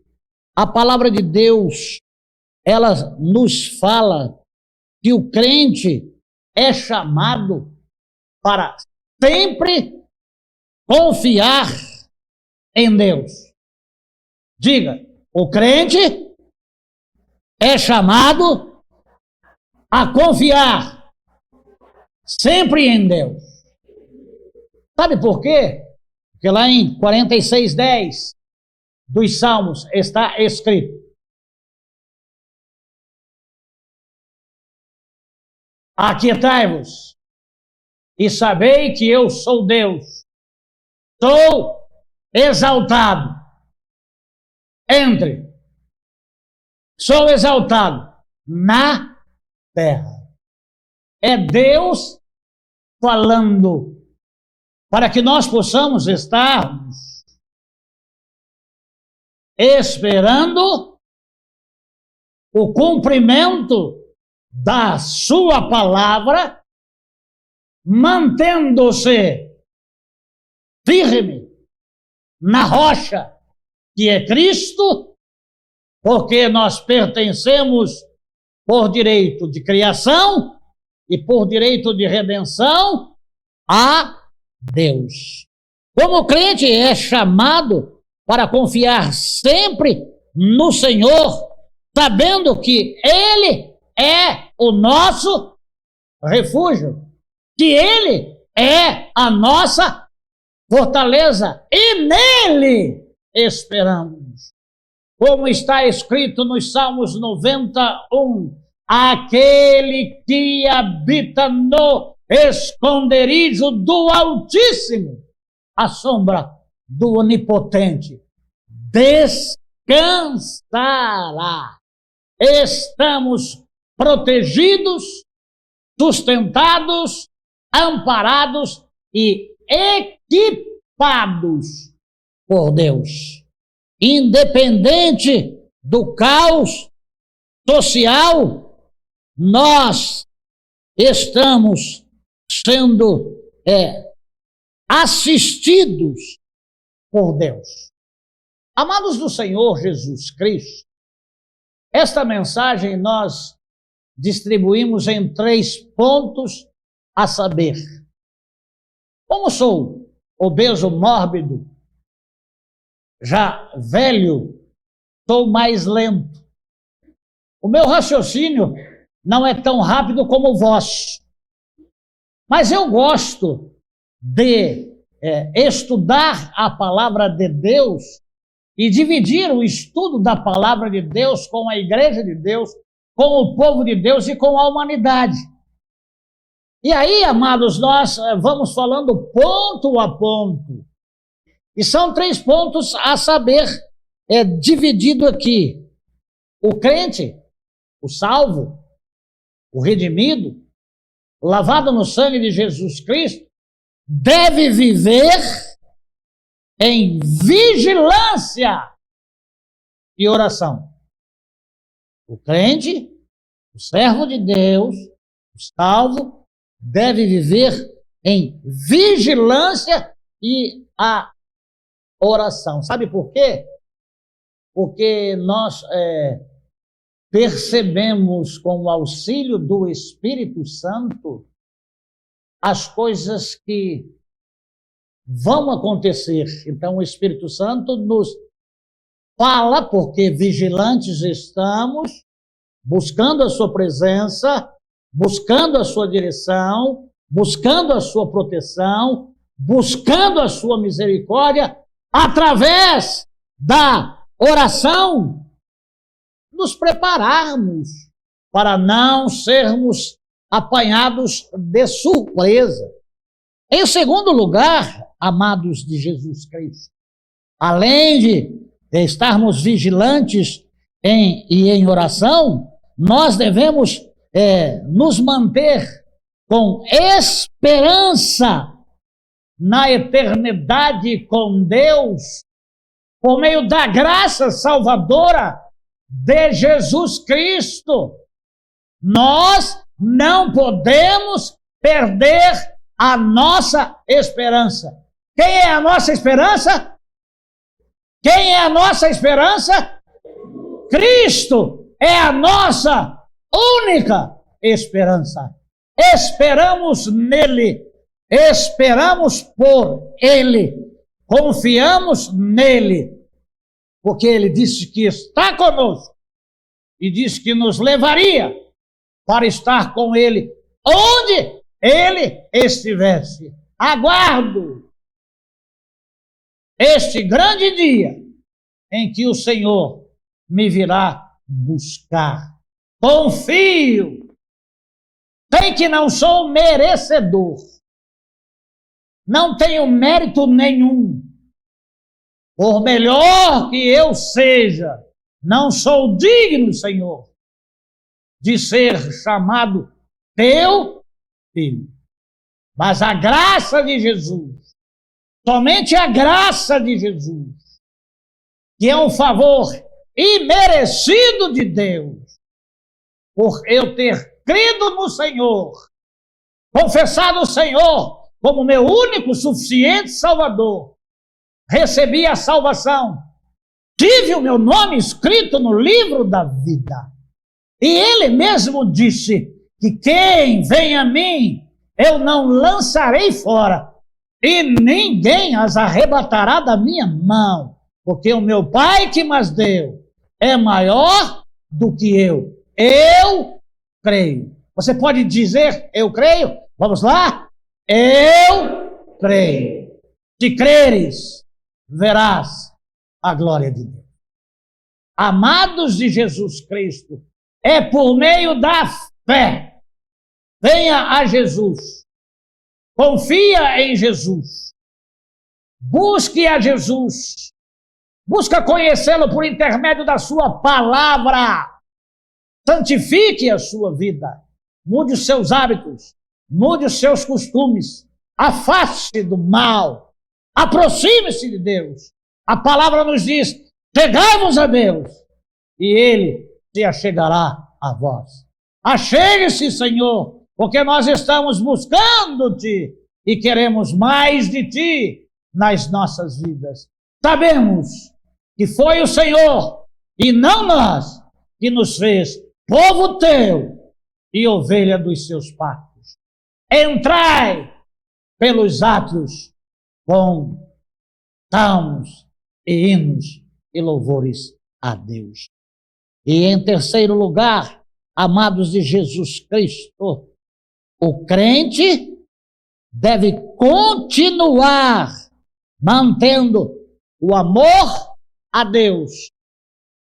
D: a palavra de Deus, ela nos fala que o crente é chamado para sempre confiar em Deus. Diga, o crente é chamado a confiar sempre em Deus. Sabe por quê? Porque lá em 46:10 dos Salmos está escrito: aquietai-vos e sabei que eu sou Deus, sou exaltado sou exaltado na terra. É Deus falando para que nós possamos estarmos esperando o cumprimento da sua palavra, mantendo-se firme na rocha, que é Cristo, porque nós pertencemos por direito de criação e por direito de redenção a Deus. Como crente é chamado para confiar sempre no Senhor, sabendo que Ele é o nosso refúgio, que Ele é a nossa fortaleza e nele esperamos. Como está escrito nos Salmos 91, aquele que habita no esconderijo do Altíssimo, à sombra do Onipotente, descansará. Estamos protegidos, sustentados, amparados e equipados por Deus. Independente do caos social, nós estamos sendo assistidos por Deus. Amados do Senhor Jesus Cristo, esta mensagem nós distribuímos em 3 pontos, a saber: como sou obeso mórbido, já velho, sou mais lento. O meu raciocínio não é tão rápido como o vosso, mas eu gosto de estudar a palavra de Deus e dividir o estudo da palavra de Deus com a igreja de Deus, com o povo de Deus e com a humanidade. E aí, amados, nós vamos falando ponto a ponto. E são 3 pontos a saber, dividido aqui. O crente, o salvo, o redimido, lavado no sangue de Jesus Cristo, deve viver em vigilância e oração. O crente, o servo de Deus, o salvo, deve viver em vigilância e a oração. Sabe por quê? Porque nós percebemos com o auxílio do Espírito Santo as coisas que vão acontecer. Então o Espírito Santo nos fala, porque vigilantes estamos, buscando a sua presença, buscando a sua direção, buscando a sua proteção, buscando a sua misericórdia, através da oração, nos prepararmos para não sermos apanhados de surpresa. Em segundo lugar, amados de Jesus Cristo, além de estarmos vigilantes em oração, nós devemos nos manter com esperança na eternidade com Deus, por meio da graça salvadora de Jesus Cristo. Nós não podemos perder a nossa esperança. Quem é a nossa esperança? Quem é a nossa esperança? Cristo é a nossa única esperança. Esperamos nele, esperamos por ele, confiamos nele, porque ele disse que está conosco e disse que nos levaria para estar com ele onde ele estivesse. Aguardo este grande dia em que o Senhor me virá buscar. Confio. Sei que não sou merecedor. Não tenho mérito nenhum. Por melhor que eu seja, não sou digno, Senhor, de ser chamado teu filho. Mas a graça de Jesus, somente a graça de Jesus, que é um favor imerecido de Deus, por eu ter crido no Senhor, confessado o Senhor como meu único, suficiente Salvador, recebi a salvação, tive o meu nome escrito no livro da vida. E ele mesmo disse que quem vem a mim, eu não lançarei fora, e ninguém as arrebatará da minha mão, porque o meu Pai que mas deu é maior do que eu. Eu creio. Você pode dizer, eu creio? Vamos lá? Eu creio. Se creres, verás a glória de Deus. Amados de Jesus Cristo, é por meio da fé. Venha a Jesus. Confia em Jesus. Busque a Jesus. Busca conhecê-lo por intermédio da sua palavra. Santifique a sua vida. Mude os seus hábitos. Mude os seus costumes. Afaste do mal. Aproxime-se de Deus. A palavra nos diz, chegai-vos a Deus, e Ele se achegará a vós. Achegue-se, Senhor, porque nós estamos buscando-te e queremos mais de ti nas nossas vidas. Sabemos que foi o Senhor e não nós que nos fez povo teu e ovelha dos seus pactos. Entrai pelos átrios com salmos e hinos e louvores a Deus. E em terceiro lugar, amados de Jesus Cristo, o crente deve continuar mantendo o amor a Deus,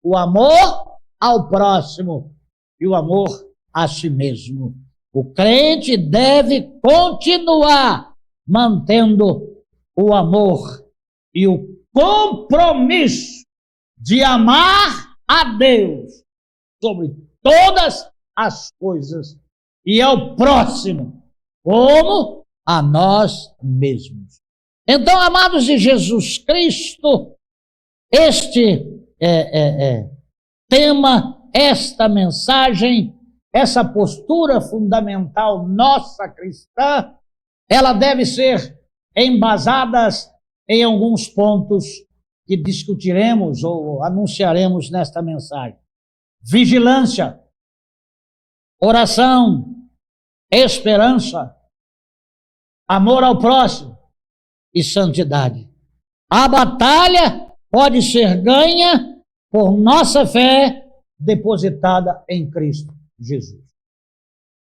D: o amor ao próximo e o amor a si mesmo. O crente deve continuar mantendo o amor e o compromisso de amar a Deus sobre todas as coisas e ao próximo como a nós mesmos. Então, amados de Jesus Cristo, este tema, esta mensagem, essa postura fundamental nossa cristã, ela deve ser embasada em alguns pontos que discutiremos ou anunciaremos nesta mensagem. Vigilância, oração, esperança, amor ao próximo e santidade. A batalha pode ser ganha por nossa fé depositada em Cristo Jesus.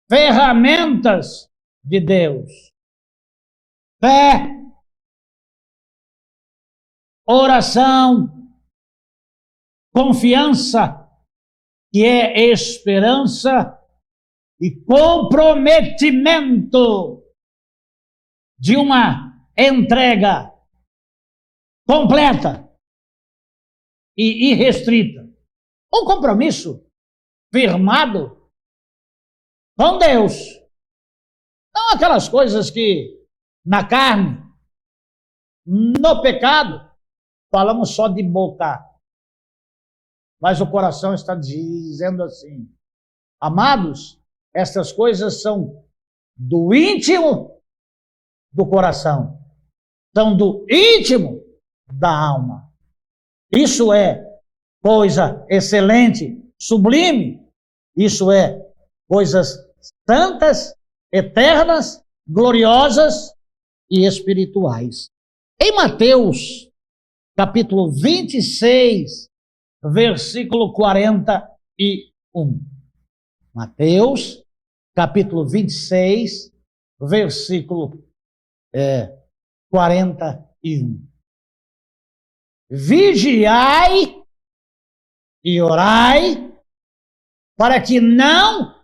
D: Ferramentas de Deus. Fé, oração, confiança, que é esperança, e comprometimento de uma entrega completa e irrestrita. Um compromisso firmado com Deus. Não aquelas coisas que na carne, no pecado, falamos só de boca. Mas o coração está dizendo assim, amados, estas coisas são do íntimo do coração, são do íntimo da alma. Isso é coisa excelente, sublime. Isso é coisas santas, eternas, gloriosas e espirituais. Em Mateus, capítulo 26, versículo 41. Mateus, capítulo 26, versículo 41. Vigiai e orai, para que não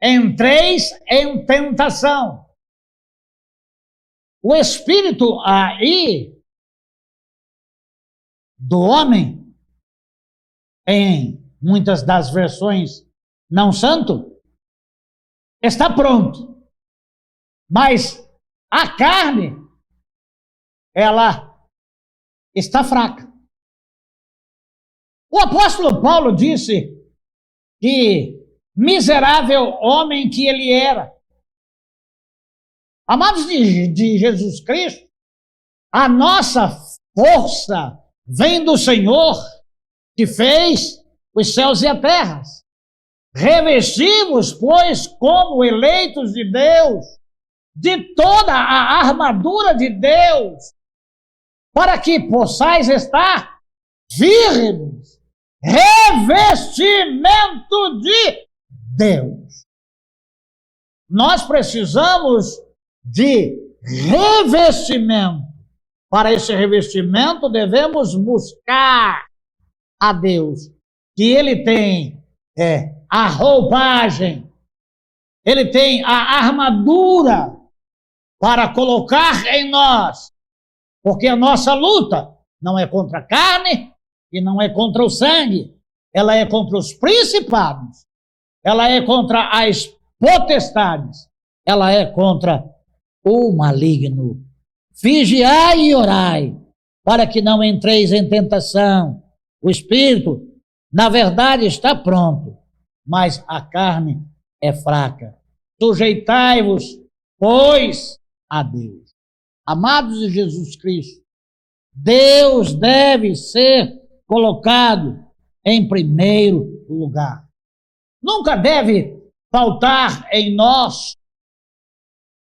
D: entreis em tentação. O espírito aí do homem, em muitas das versões não santo, está pronto. Mas a carne, ela está fraca. O apóstolo Paulo disse que miserável homem que ele era. Amados de Jesus Cristo, a nossa força vem do Senhor que fez os céus e a terra. Revesti-vos, pois, como eleitos de Deus, de toda a armadura de Deus, para que possais estar firmes. Revestimento de Deus. Nós precisamos de revestimento. Para esse revestimento, devemos buscar a Deus, que Ele tem a roupagem, Ele tem a armadura para colocar em nós, porque a nossa luta não é contra a carne e não é contra o sangue, ela é contra os principados, ela é contra as potestades, ela é contra o maligno. Vigiai e orai, para que não entreis em tentação. O espírito, na verdade, está pronto, mas a carne é fraca. Sujeitai-vos, pois, a Deus. Amados de Jesus Cristo, Deus deve ser colocado em primeiro lugar. Nunca deve faltar em nós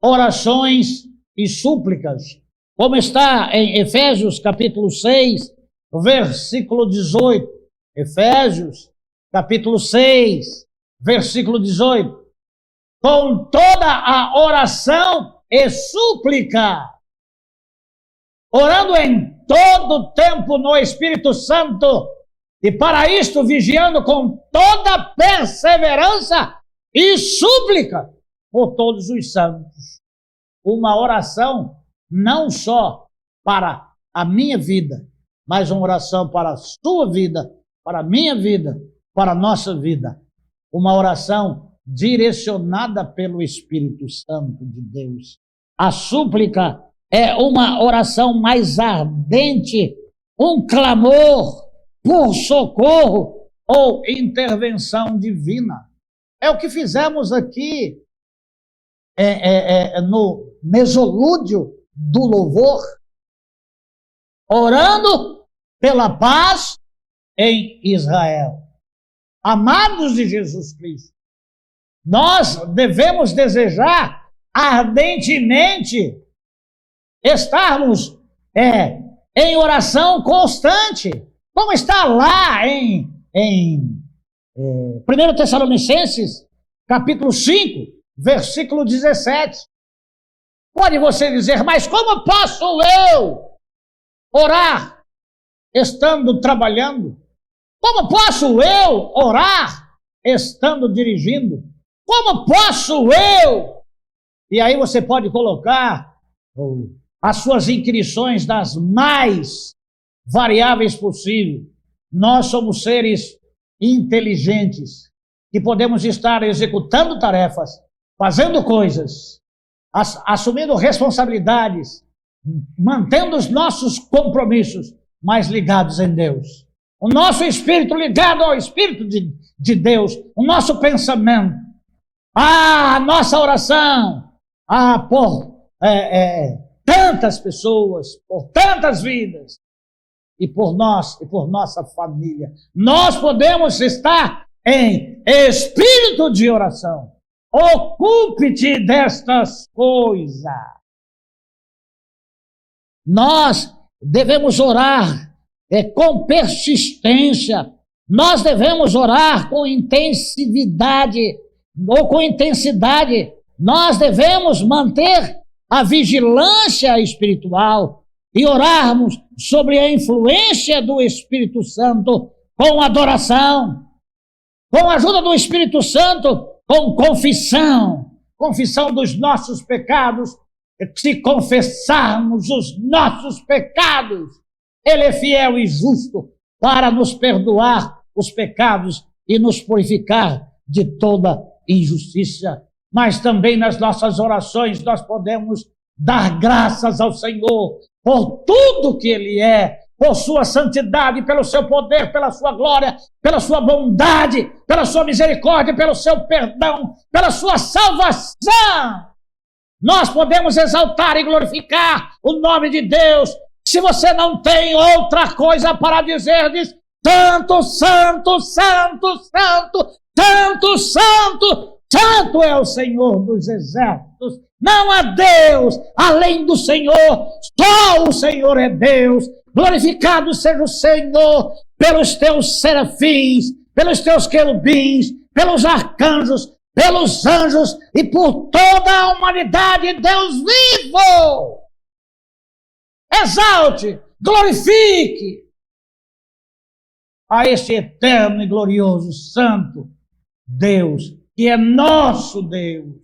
D: orações e súplicas, como está em Efésios capítulo 6, versículo 18. Efésios capítulo 6, versículo 18. Com toda a oração e súplica, orando em todo tempo no Espírito Santo, e para isto vigiando com toda perseverança e súplica por todos os santos. Uma oração não só para a minha vida, mas uma oração para a sua vida, para a minha vida, para a nossa vida. Uma oração direcionada pelo Espírito Santo de Deus. A súplica é uma oração mais ardente, um clamor por socorro ou intervenção divina. É o que fizemos aqui no mesolúdio do louvor, orando pela paz em Israel. Amados de Jesus Cristo, nós devemos desejar ardentemente estarmos em oração constante, como está lá em 1 Tessalonicenses, capítulo 5, versículo 17. Pode você dizer, mas como posso eu orar estando trabalhando? Como posso eu orar estando dirigindo? Como posso eu? E aí você pode colocar as suas inquirições das mais variáveis possíveis. Nós somos seres inteligentes, que podemos estar executando tarefas, fazendo coisas, assumindo responsabilidades, mantendo os nossos compromissos, mas ligados em Deus. O nosso espírito ligado ao Espírito de Deus, o nosso pensamento, a nossa oração, por tantas pessoas, por tantas vidas, e por nós, e por nossa família. Nós podemos estar em espírito de oração. Ocupe-te destas coisas. Nós devemos orar com persistência. Nós devemos orar com intensidade ou com intensidade. Nós devemos manter a vigilância espiritual e orarmos sobre a influência do Espírito Santo com adoração, com a ajuda do Espírito Santo, com confissão dos nossos pecados. Se confessarmos os nossos pecados, Ele é fiel e justo para nos perdoar os pecados e nos purificar de toda injustiça. Mas também nas nossas orações nós podemos dar graças ao Senhor por tudo que Ele é, por sua santidade, pelo seu poder, pela sua glória, pela sua bondade, pela sua misericórdia, pelo seu perdão, pela sua salvação. Nós podemos exaltar e glorificar o nome de Deus. Se você não tem outra coisa para dizer, diz: Santo, santo, santo, santo, santo, santo, santo é o Senhor dos exércitos. Não há Deus além do Senhor, só o Senhor é Deus. Glorificado seja o Senhor pelos teus serafins, pelos teus querubins, pelos arcanjos, pelos anjos e por toda a humanidade, Deus vivo. Exalte, glorifique a este eterno e glorioso santo Deus, que é nosso Deus,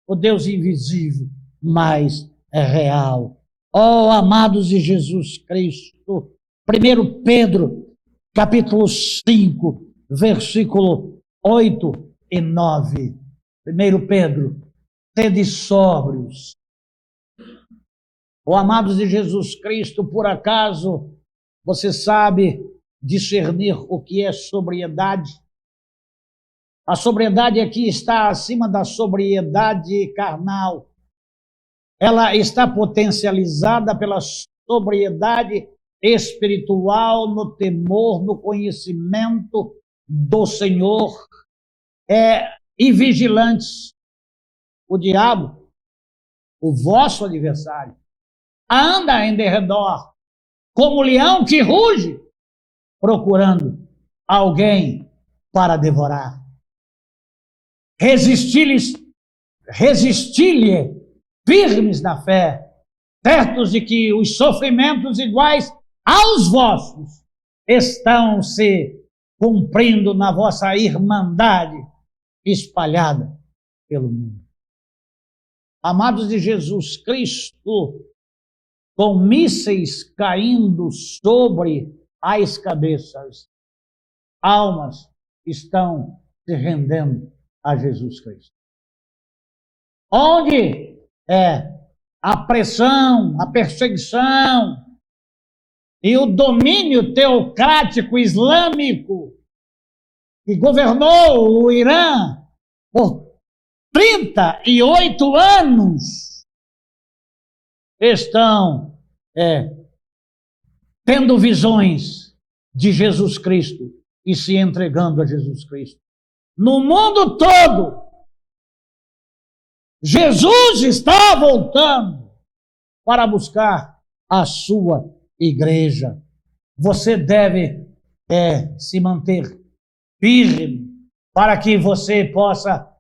D: o Deus invisível, mas é real. Ó amados de Jesus Cristo, 1 Pedro, capítulo 5, versículo 8 e 9. 1 Pedro, sede sóbrios. Ó amados de Jesus Cristo, por acaso você sabe discernir o que é sobriedade? A sobriedade aqui está acima da sobriedade carnal. Ela está potencializada pela sobriedade espiritual, no temor, no conhecimento do Senhor e vigilantes. O diabo, o vosso adversário, anda em derredor como leão que ruge, procurando alguém para devorar. Resisti-lhe firmes na fé, certos de que os sofrimentos iguais aos vossos estão se cumprindo na vossa irmandade espalhada pelo mundo. Amados de Jesus Cristo, com mísseis caindo sobre as cabeças, almas estão se rendendo a Jesus Cristo. Onde a pressão, a perseguição e o domínio teocrático islâmico que governou o Irã por 38 anos estão tendo visões de Jesus Cristo e se entregando a Jesus Cristo. No mundo todo, Jesus está voltando para buscar a sua igreja. Você deve se manter firme para que você possa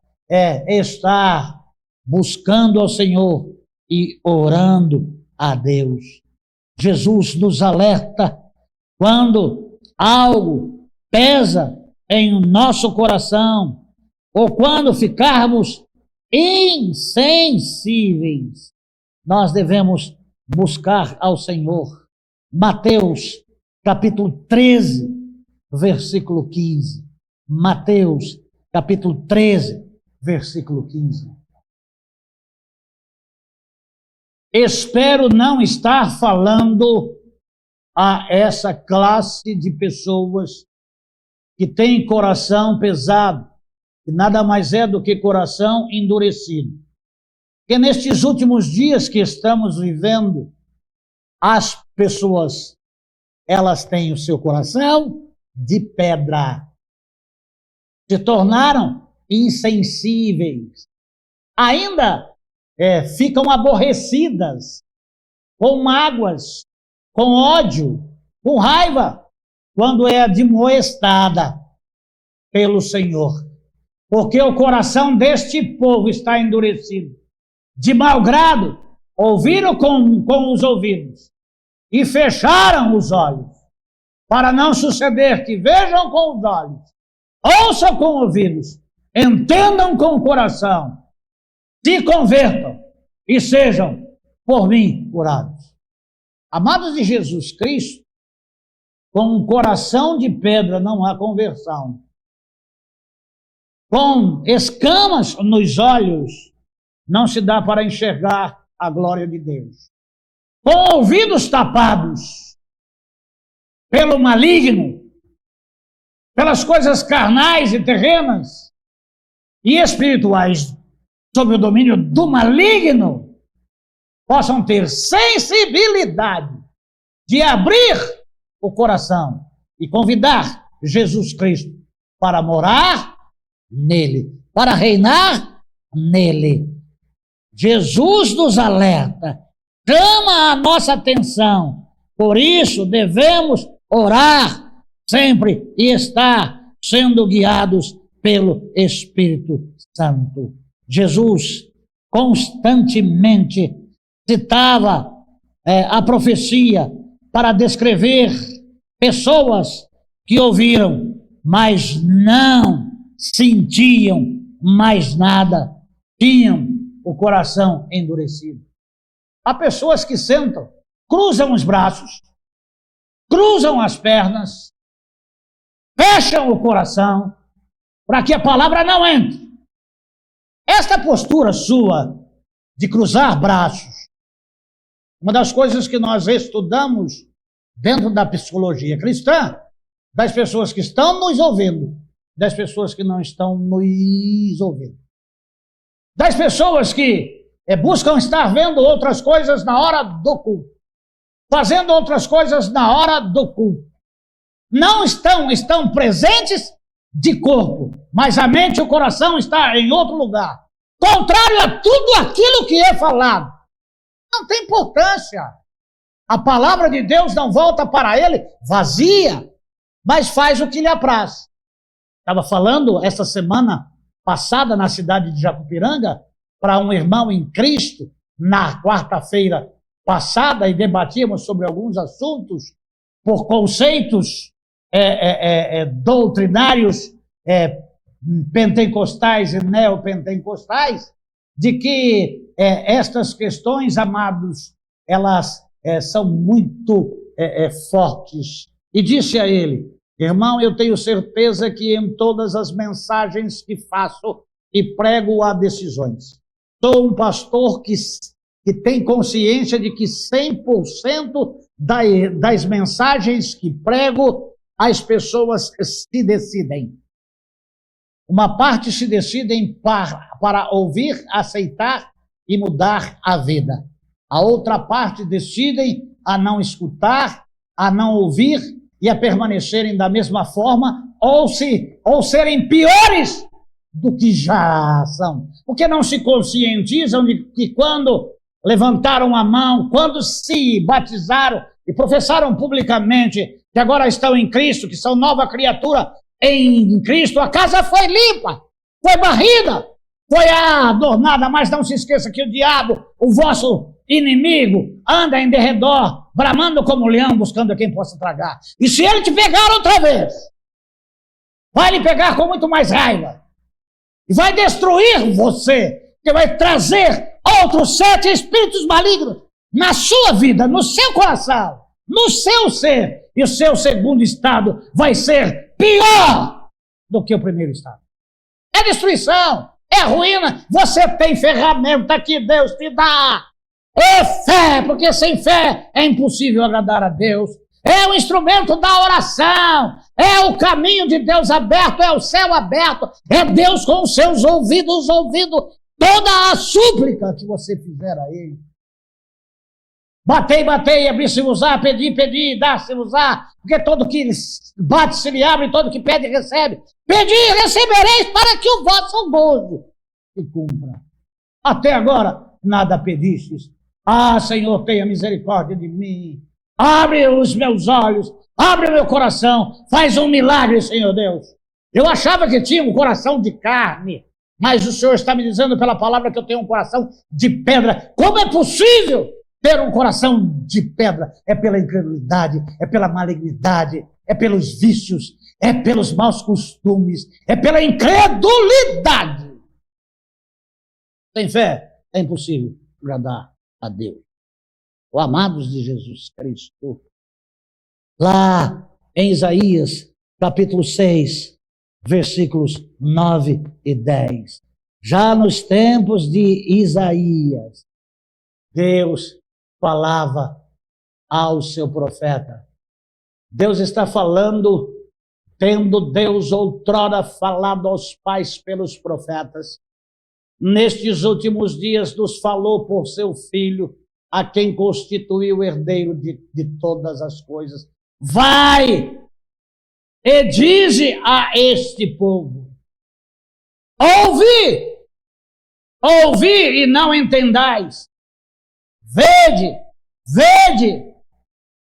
D: estar buscando ao Senhor e orando a Deus. Jesus nos alerta quando algo pesa em nosso coração ou quando ficarmos insensíveis, nós devemos buscar ao Senhor. Mateus, capítulo 13, versículo 15. Mateus, capítulo 13, versículo 15. Espero não estar falando a essa classe de pessoas que tem coração pesado, que nada mais é do que coração endurecido. Porque nestes últimos dias que estamos vivendo, as pessoas, elas têm o seu coração de pedra. Se tornaram insensíveis. Ainda ficam aborrecidas, com mágoas, com ódio, com raiva, quando é admoestada pelo Senhor. Porque o coração deste povo está endurecido. De mau grado, ouviram com os ouvidos e fecharam os olhos, para não suceder que vejam com os olhos, ouçam com os ouvidos, entendam com o coração, se convertam e sejam por mim curados. Amados de Jesus Cristo, com um coração de pedra não há conversão. Com escamas nos olhos não se dá para enxergar a glória de Deus. Com ouvidos tapados pelo maligno, pelas coisas carnais e terrenas e espirituais, sob o domínio do maligno, possam ter sensibilidade de abrir o coração e convidar Jesus Cristo para morar nele, para reinar nele. Jesus nos alerta, chama a nossa atenção. Por isso devemos orar sempre e estar sendo guiados pelo Espírito Santo. Jesus constantemente citava a profecia para descrever pessoas que ouviram, mas não sentiam mais nada, tinham o coração endurecido. Há pessoas que sentam, cruzam os braços, cruzam as pernas, fecham o coração para que a palavra não entre. Esta postura sua de cruzar braços, uma das coisas que nós estudamos dentro da psicologia cristã, das pessoas que estão nos ouvindo, das pessoas que não estão nos ouvindo, das pessoas que buscam estar vendo outras coisas na hora do culto, fazendo outras coisas na hora do culto. Não estão presentes de corpo, mas a mente e o coração está em outro lugar, contrário a tudo aquilo que é falado. Não tem importância. A palavra de Deus não volta para ele vazia, mas faz o que lhe apraz. Estava falando essa semana passada na cidade de Jacupiranga para um irmão em Cristo, na quarta-feira passada, e debatíamos sobre alguns assuntos por conceitos doutrinários pentecostais e neopentecostais, de que estas questões, amados, elas são muito fortes. E disse a ele: irmão, eu tenho certeza que em todas as mensagens que faço e prego há decisões. Sou um pastor que tem consciência de que 100% das mensagens que prego, as pessoas se decidem. Uma parte se decidem para ouvir, aceitar e mudar a vida. A outra parte decidem a não escutar, a não ouvir e a permanecerem da mesma forma ou serem piores do que já são. Porque não se conscientizam de que quando levantaram a mão, quando se batizaram e professaram publicamente que agora estão em Cristo, que são nova criatura em Cristo, a casa foi limpa, foi varrida, foi adornada, mas não se esqueça que o diabo, o vosso inimigo, anda em derredor, bramando como leão, buscando a quem possa tragar. E se ele te pegar outra vez, vai lhe pegar com muito mais raiva, e vai destruir você, que vai trazer outros 7 espíritos malignos na sua vida, no seu coração, no seu ser, e o seu segundo estado vai ser pior do que o primeiro estado. É destruição, é ruína. Você tem ferramenta que Deus te dá. É fé, porque sem fé é impossível agradar a Deus. É o instrumento da oração, é o caminho de Deus aberto, é o céu aberto, é Deus com os seus ouvidos ouvindo toda a súplica que você fizer a Ele. Batei, batei, abri-se-vos-á, pedi, pedi, dá-se-vos-á, porque todo que bate se lhe abre, todo que pede recebe. Pedi e recebereis para que o vosso gozo se cumpra. Até agora nada pedistes. Ah, Senhor, tenha misericórdia de mim. Abre os meus olhos, abre o meu coração, faz um milagre, Senhor Deus. Eu achava que tinha um coração de carne, mas o Senhor está me dizendo pela palavra que eu tenho um coração de pedra. Como é possível ter um coração de pedra? É pela incredulidade, é pela malignidade, é pelos vícios, é pelos maus costumes, é pela incredulidade. Sem fé é impossível agradar a Deus. O amados de Jesus Cristo, lá em Isaías, capítulo 6, versículos 9 e 10. Já nos tempos de Isaías, Deus falava ao seu profeta. Deus está falando, tendo Deus outrora falado aos pais pelos profetas, nestes últimos dias nos falou por seu Filho, a quem constituiu o herdeiro de todas as coisas. Vai e dize a este povo: ouvi e não entendais, vede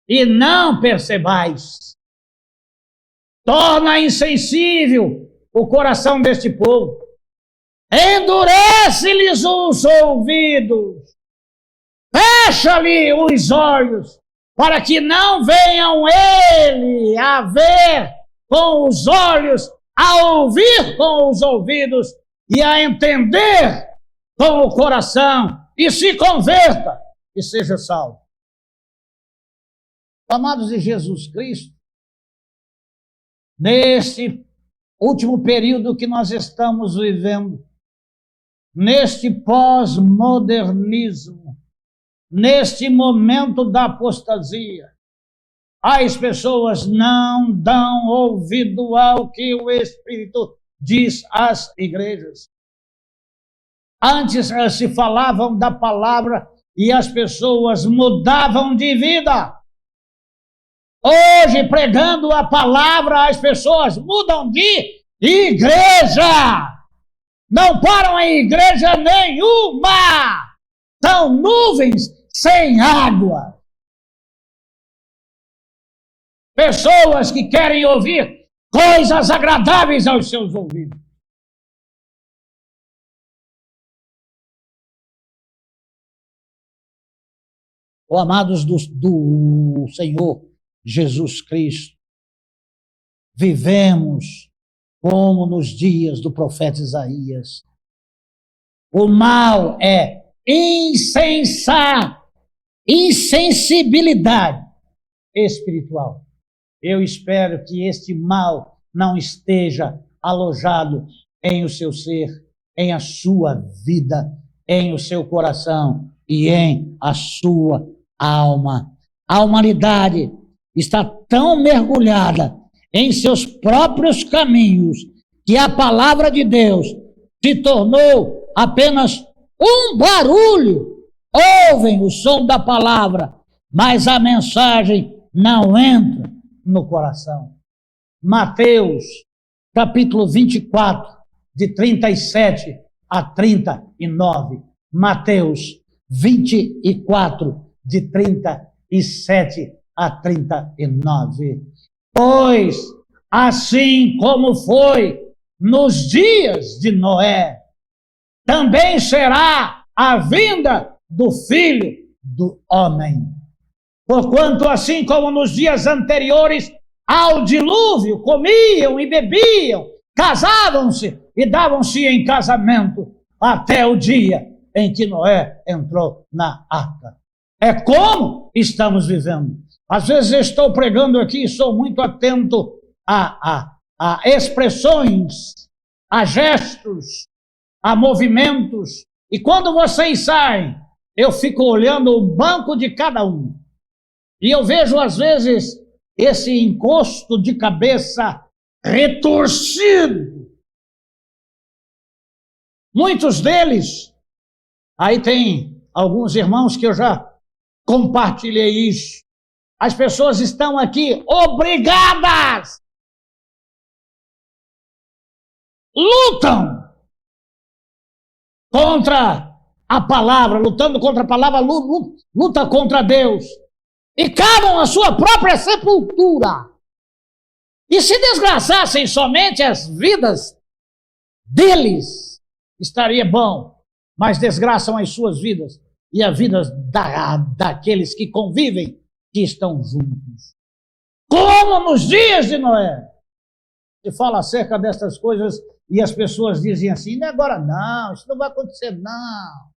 D: e não percebais. Torna insensível o coração deste povo, endurece-lhes os ouvidos, fecha-lhe os olhos, para que não venham ele a ver com os olhos, a ouvir com os ouvidos e a entender com o coração, e se converta e seja salvo. Amados de Jesus Cristo, neste último período que nós estamos vivendo, neste pós-modernismo, neste momento da apostasia, as pessoas não dão ouvido ao que o Espírito diz às igrejas. Antes se falavam da palavra e as pessoas mudavam de vida. Hoje, pregando a palavra, as pessoas mudam de igreja. Não param em igreja nenhuma. São nuvens sem água. Pessoas que querem ouvir coisas agradáveis aos seus ouvidos. Oh, amados do Senhor Jesus Cristo, vivemos como nos dias do profeta Isaías. O mal é insensibilidade espiritual. Eu espero que este mal não esteja alojado em o seu ser, em a sua vida, em o seu coração e em a sua alma. A humanidade está tão mergulhada em seus próprios caminhos que a palavra de Deus se tornou apenas um barulho. Ouvem o som da palavra, mas a mensagem não entra no coração. Mateus, capítulo 24, de 37 a 39. Mateus 24, de 37 a 39. Pois, assim como foi nos dias de Noé, também será a vinda do Filho do Homem. Porquanto, assim como nos dias anteriores ao dilúvio, comiam e bebiam, casavam-se e davam-se em casamento, até o dia em que Noé entrou na arca. É como estamos vivendo. Às vezes eu estou pregando aqui e sou muito atento a expressões, a gestos, a movimentos. E quando vocês saem, eu fico olhando o banco de cada um. E eu vejo, às vezes, esse encosto de cabeça retorcido. Muitos deles, aí tem alguns irmãos que eu já compartilhei isso. As pessoas estão aqui obrigadas. Lutam contra a palavra, lutando contra a palavra, luta contra Deus. E cavam a sua própria sepultura. E se desgraçassem somente as vidas deles, estaria bom. Mas desgraçam as suas vidas e a vida daqueles que convivem, que estão juntos. Como nos dias de Noé. Se fala acerca dessas coisas e as pessoas dizem assim, não é agora não, isso não vai acontecer não.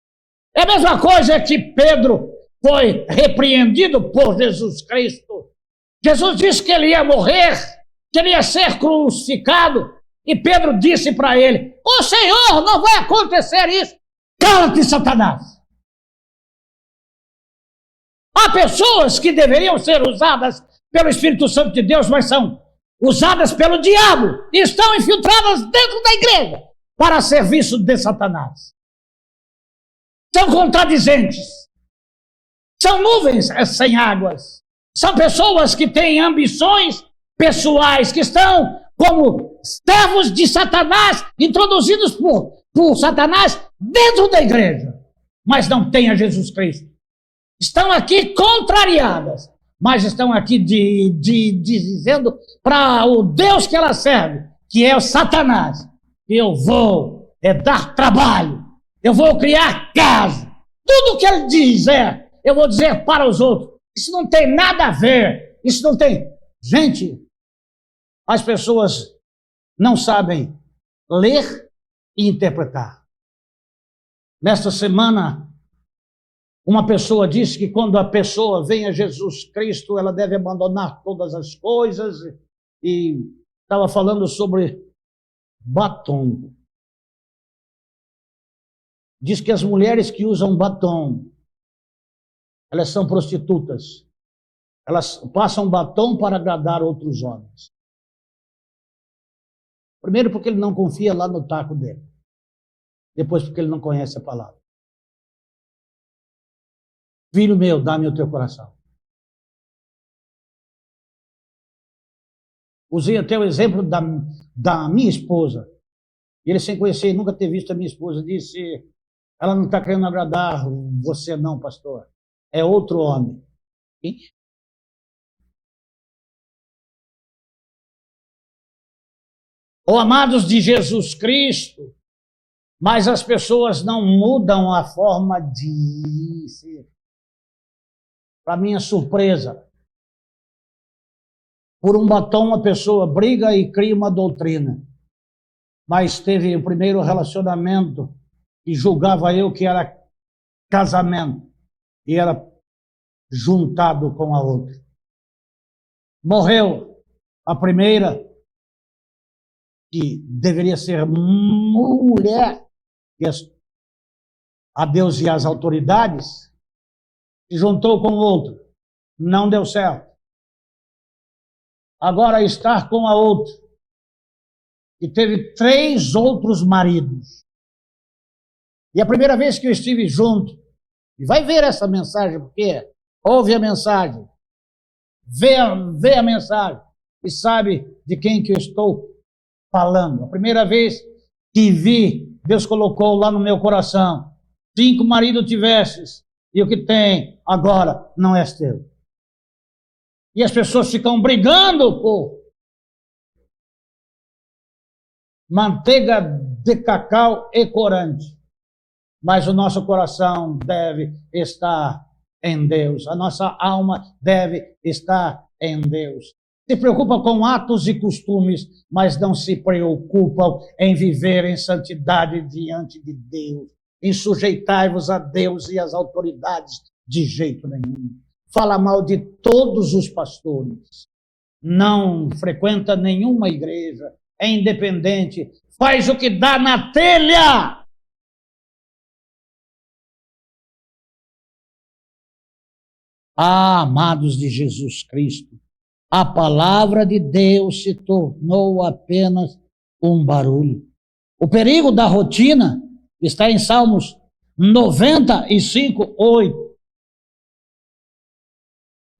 D: É a mesma coisa que Pedro foi repreendido por Jesus Cristo. Jesus disse que ele ia morrer, que ele ia ser crucificado, e Pedro disse para ele, ô Senhor, não vai acontecer isso. Cala-te, Satanás. Há pessoas que deveriam ser usadas pelo Espírito Santo de Deus, mas são usadas pelo diabo e estão infiltradas dentro da igreja para serviço de Satanás. São contradizentes. São nuvens sem águas. São pessoas que têm ambições pessoais que estão como servos de Satanás, introduzidos por Satanás dentro da igreja, mas não têm a Jesus Cristo. Estão aqui contrariadas, mas estão aqui dizendo para o Deus que ela serve, que é o Satanás, eu vou dar trabalho, eu vou criar caso. Tudo que ele diz eu vou dizer para os outros. Isso não tem nada a ver, isso não tem... Gente, as pessoas não sabem ler e interpretar. Nesta semana, uma pessoa disse que quando a pessoa vem a Jesus Cristo, ela deve abandonar todas as coisas, e estava falando sobre batom. Diz que as mulheres que usam batom, elas são prostitutas. Elas passam batom para agradar outros homens. Primeiro porque ele não confia lá no taco dele. Depois porque ele não conhece a palavra. Filho meu, dá-me o teu coração. Usei até o exemplo da minha esposa. Ele, sem conhecer, nunca ter visto a minha esposa, disse: ela não está querendo agradar você não, pastor. É outro homem. E? Ou amados de Jesus Cristo, mas as pessoas não mudam a forma de ser. Para minha surpresa, por um batom uma pessoa briga e cria uma doutrina, mas teve o primeiro relacionamento e julgava eu que era casamento e era juntado com a outra. Morreu a primeira, que deveria ser mulher, que a Deus e as autoridades, se juntou com o outro, não deu certo. Agora estar com a outra, que teve 3 outros maridos. E a primeira vez que eu estive junto, e vai ver essa mensagem, porque ouve a mensagem, vê a mensagem, e sabe de quem que eu estou falando. A primeira vez que vi, Deus colocou lá no meu coração: 5 maridos tivesses, e o que tem agora não é teu. E as pessoas ficam brigando por manteiga de cacau e corante. Mas o nosso coração deve estar em Deus. A nossa alma deve estar em Deus. Se preocupam com atos e costumes, mas não se preocupam em viver em santidade diante de Deus. Em sujeitai-vos a Deus e às autoridades de jeito nenhum. Fala mal de todos os pastores. Não frequenta nenhuma igreja. É independente. Faz o que dá na telha. Ah, amados de Jesus Cristo, a palavra de Deus se tornou apenas um barulho. O perigo da rotina está em Salmos 95, 8.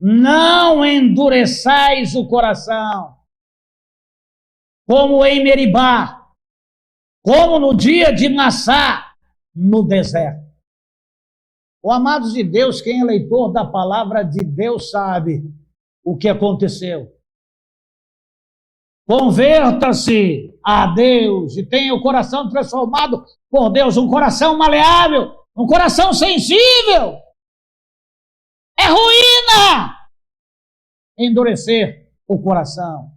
D: Não endureçais o coração, como em Meribá, como no dia de Massá, no deserto. Ô, amados de Deus, quem é leitor da palavra de Deus sabe o que aconteceu. Converta-se a Deus e tenha o coração transformado por Deus, um coração maleável, um coração sensível. É ruína endurecer o coração.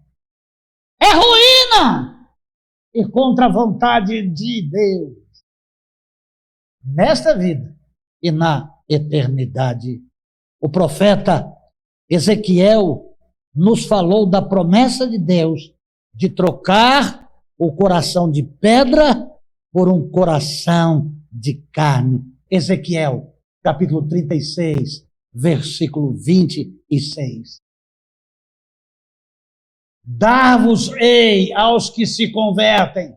D: É ruína ir contra a vontade de Deus nesta vida e na eternidade. O profeta Ezequiel nos falou da promessa de Deus de trocar o coração de pedra por um coração de carne. Ezequiel, capítulo 36, versículo 26. Dar-vos-ei aos que se convertem,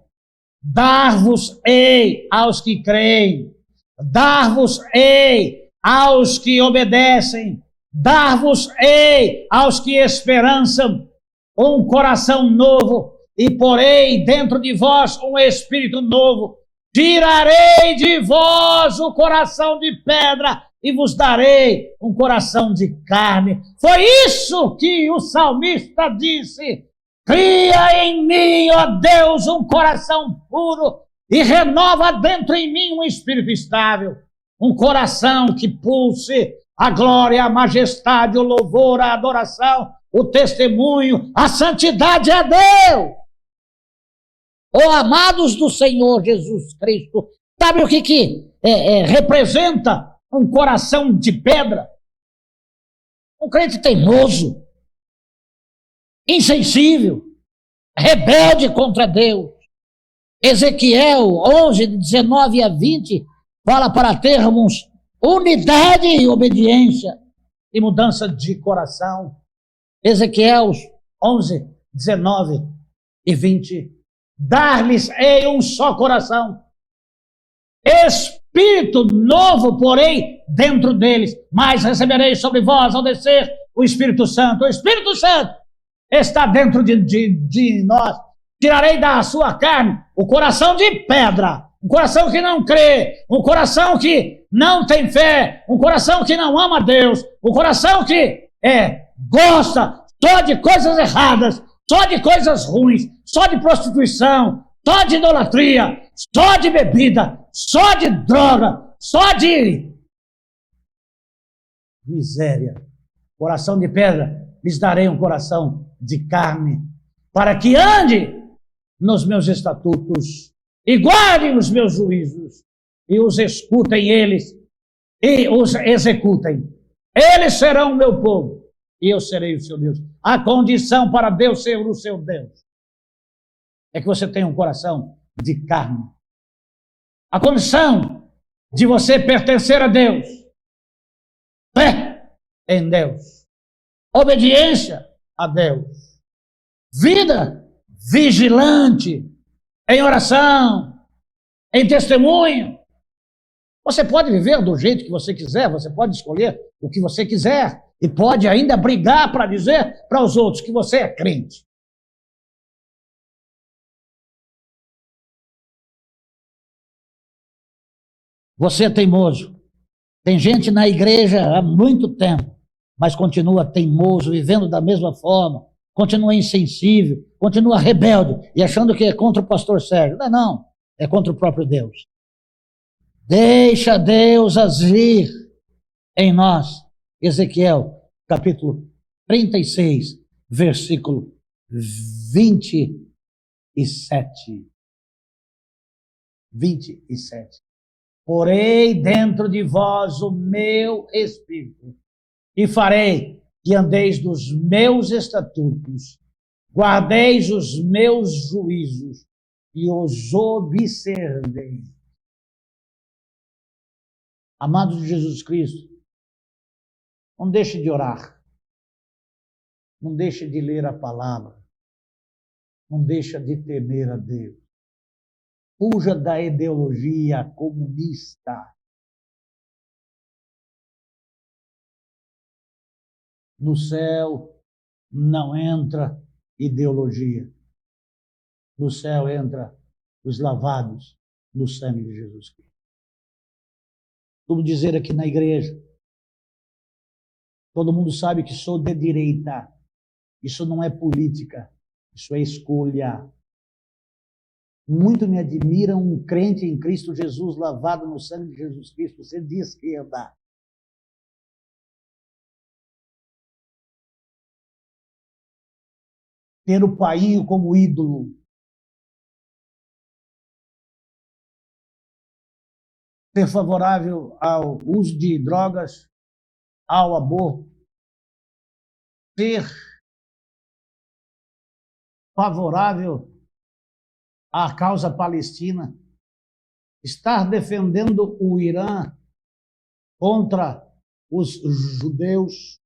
D: dar-vos-ei aos que creem, dar-vos-ei aos que obedecem, dar-vos-ei aos que esperançam, um coração novo e porei dentro de vós um espírito novo. Tirarei de vós o coração de pedra e vos darei um coração de carne. Foi isso que o salmista disse. Cria em mim, ó Deus, um coração puro e renova dentro em mim um espírito estável. Um coração que pulse a glória, a majestade, o louvor, a adoração, o testemunho, a santidade a Deus. Ó amados do Senhor Jesus Cristo, sabe o que representa um coração de pedra? Um crente teimoso, insensível, rebelde contra Deus. Ezequiel 11, 19 a 20, fala para termos unidade e obediência e mudança de coração. Ezequiel 11, 19 e 20. Dar-lhes-ei um só coração, espírito novo, porém, dentro deles, mas recebereis sobre vós, ao descer, o Espírito Santo. O Espírito Santo está dentro de nós. Tirarei da sua carne o coração de pedra, um coração que não crê, um coração que não tem fé, um coração que não ama Deus, um coração que gosta só de coisas erradas, só de coisas ruins, só de prostituição, só de idolatria, só de bebida, só de droga, só de miséria. Coração de pedra, lhes darei um coração de carne, para que ande nos meus estatutos e guardem os meus juízos e os escutem eles e os executem. Eles serão o meu povo e eu serei o seu Deus. A condição para Deus ser o seu Deus é que você tenha um coração de carne. A condição de você pertencer a Deus, fé em Deus, obediência a Deus, vida vigilante, em oração, em testemunho. Você pode viver do jeito que você quiser, você pode escolher o que você quiser e pode ainda brigar para dizer para os outros que você é crente. Você é teimoso. Tem gente na igreja há muito tempo, mas continua teimoso, vivendo da mesma forma, continua insensível, continua rebelde e achando que é contra o pastor Sérgio. Não, é contra o próprio Deus. Deixa Deus agir em nós. Ezequiel, capítulo 36, versículo 27. 27. Porei dentro de vós o meu espírito e farei que andeis dos meus estatutos, guardeis os meus juízos e os observeis. Amados de Jesus Cristo, não deixe de orar, não deixe de ler a palavra, não deixe de temer a Deus. Fuja da ideologia comunista. No céu não entra ideologia. No céu entra os lavados no sangue de Jesus Cristo. Como dizer aqui na igreja, todo mundo sabe que sou de direita. Isso não é política, isso é escolha. Muito me admira um crente em Cristo Jesus, lavado no sangue de Jesus Cristo, ser de esquerda. Ter o painho como ídolo. Ser favorável ao uso de drogas, ao aborto. Ser favorável à causa palestina. Estar defendendo o Irã contra os judeus.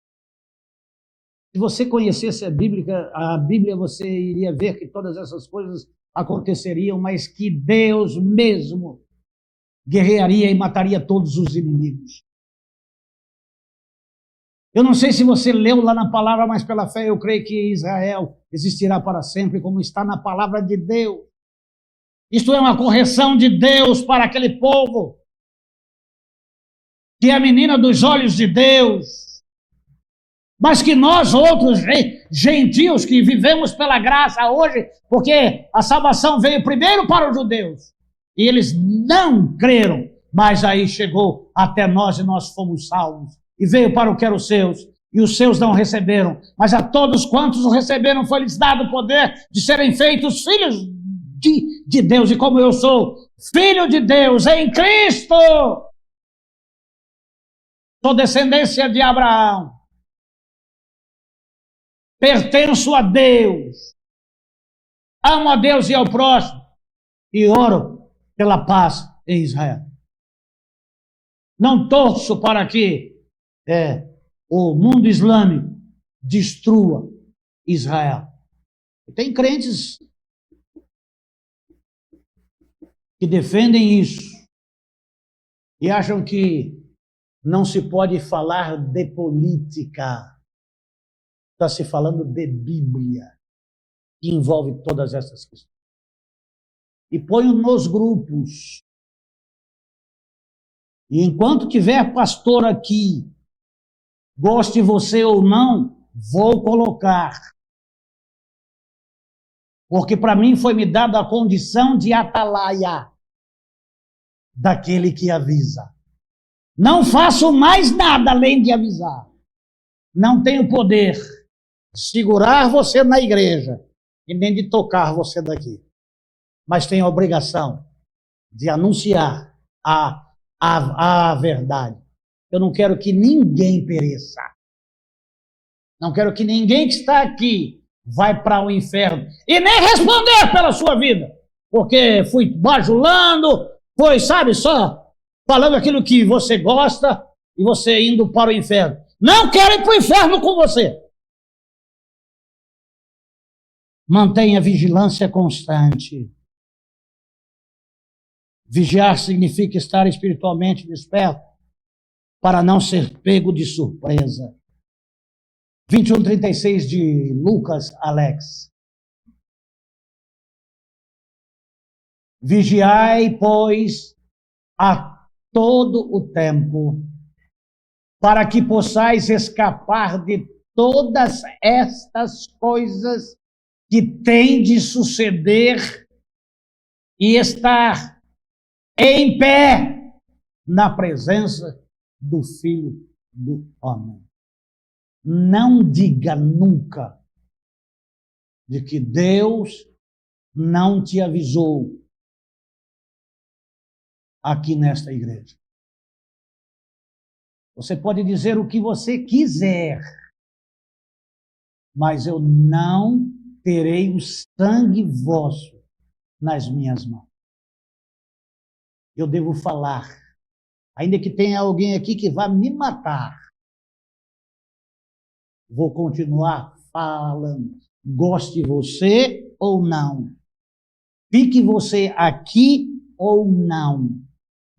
D: Se você conhecesse a Bíblia, você iria ver que todas essas coisas aconteceriam, mas que Deus mesmo guerrearia e mataria todos os inimigos. Eu não sei se você leu lá na palavra, mas pela fé eu creio que Israel existirá para sempre, como está na palavra de Deus. Isto é uma correção de Deus para aquele povo, que é a menina dos olhos de Deus, mas que nós outros gentios que vivemos pela graça hoje, porque a salvação veio primeiro para os judeus, e eles não creram, mas aí chegou até nós e nós fomos salvos. E veio para o que eram os seus, e os seus não receberam. Mas a todos quantos o receberam, foi-lhes dado o poder de serem feitos filhos de Deus. E como eu sou filho de Deus em Cristo, sou descendência de Abraão, pertenço a Deus, amo a Deus e ao próximo, e oro pela paz em Israel. Não torço para que o mundo islâmico destrua Israel. Tem crentes que defendem isso e acham que não se pode falar de política. Está se falando de Bíblia, que envolve todas essas questões. E ponho nos grupos. E enquanto tiver pastor aqui, goste você ou não, vou colocar. Porque para mim foi me dada a condição de atalaia, daquele que avisa. Não faço mais nada além de avisar. Não tenho poder de segurar você na igreja e nem de tocar você daqui. Mas tenho a obrigação de anunciar a verdade. Eu não quero que ninguém pereça. Não quero que ninguém que está aqui vai para o inferno e nem responder pela sua vida, porque fui bajulando, foi, sabe, só falando aquilo que você gosta e você indo para o inferno. Não quero ir para o inferno com você. Mantenha vigilância constante. Vigiar significa estar espiritualmente desperto para não ser pego de surpresa. 21:36 de Lucas, Alex. Vigiai, pois, a todo o tempo, para que possais escapar de todas estas coisas que têm de suceder e estar em pé na presença do Filho do Homem. Não diga nunca de que Deus não te avisou aqui nesta igreja. Você pode dizer o que você quiser, mas eu não terei o sangue vosso nas minhas mãos. Eu devo falar, ainda que tenha alguém aqui que vá me matar, vou continuar falando, goste você ou não, fique você aqui ou não.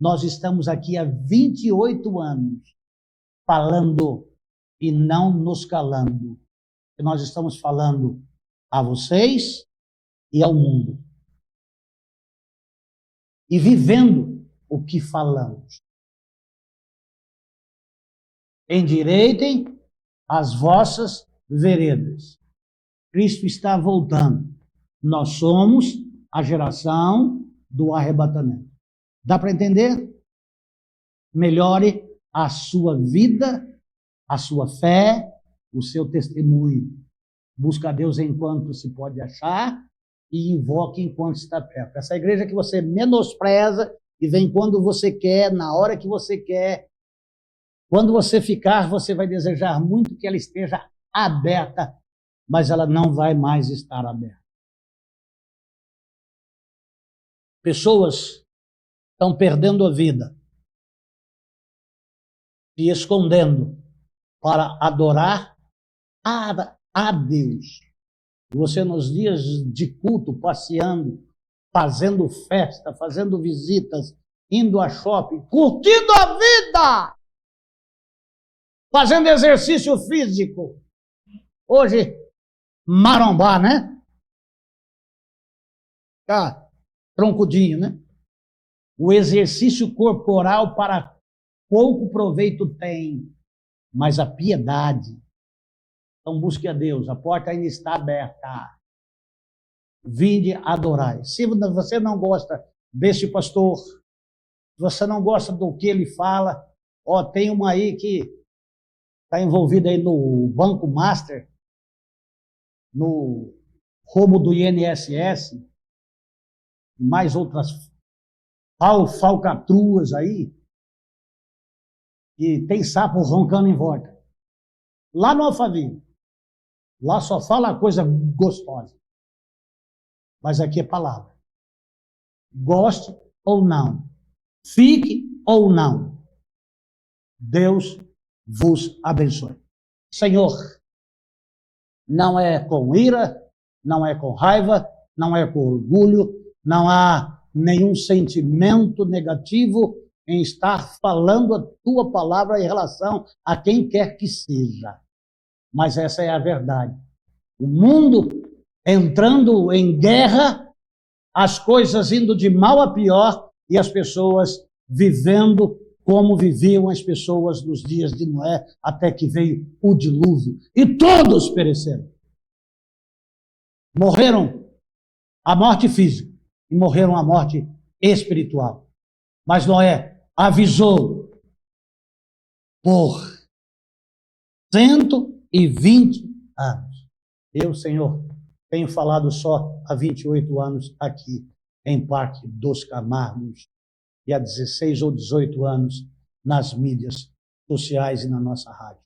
D: Nós estamos aqui há 28 anos falando e não nos calando. Nós estamos falando a vocês e ao mundo. E vivendo o que falamos. Endireitem as vossas veredas. Cristo está voltando. Nós somos a geração do arrebatamento. Dá para entender? Melhore a sua vida, a sua fé, o seu testemunho. Busca a Deus enquanto se pode achar e invoque enquanto está perto. Essa igreja que você menospreza e vem quando você quer, na hora que você quer. Quando você ficar, você vai desejar muito que ela esteja aberta, mas ela não vai mais estar aberta. Pessoas estão perdendo a vida, se escondendo para adorar a Deus. Você nos dias de culto, passeando, fazendo festa, fazendo visitas, indo a shopping, curtindo a vida. fazendo exercício físico. Hoje, marombar, né? Tá troncudinho, né? O exercício corporal para pouco proveito tem, mas a piedade. Então busque a Deus, a porta ainda está aberta. Vinde adorai. Se você não gosta deste pastor, se você não gosta do que ele fala, ó, tem uma aí que está envolvida aí no Banco Master, no roubo do INSS, mais outras falcatruas aí, e tem sapo roncando em volta. Lá no Alphaville, lá só fala coisa gostosa. Mas aqui é palavra. Goste ou não, fique ou não, Deus vos abençoe. Senhor, não é com ira, não é com raiva, não é com orgulho, não há nenhum sentimento negativo em estar falando a tua palavra em relação a quem quer que seja. Mas essa é a verdade. O mundo entrando em guerra, as coisas indo de mal a pior e as pessoas vivendo como viviam as pessoas nos dias de Noé, até que veio o dilúvio. E todos pereceram. Morreram a morte física e morreram a morte espiritual. Mas Noé avisou por 120 anos. Eu, Senhor, tenho falado só há 28 anos aqui em Parque dos Camargos e há 16 ou 18 anos nas mídias sociais e na nossa rádio.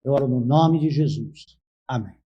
D: Eu oro no nome de Jesus. Amém.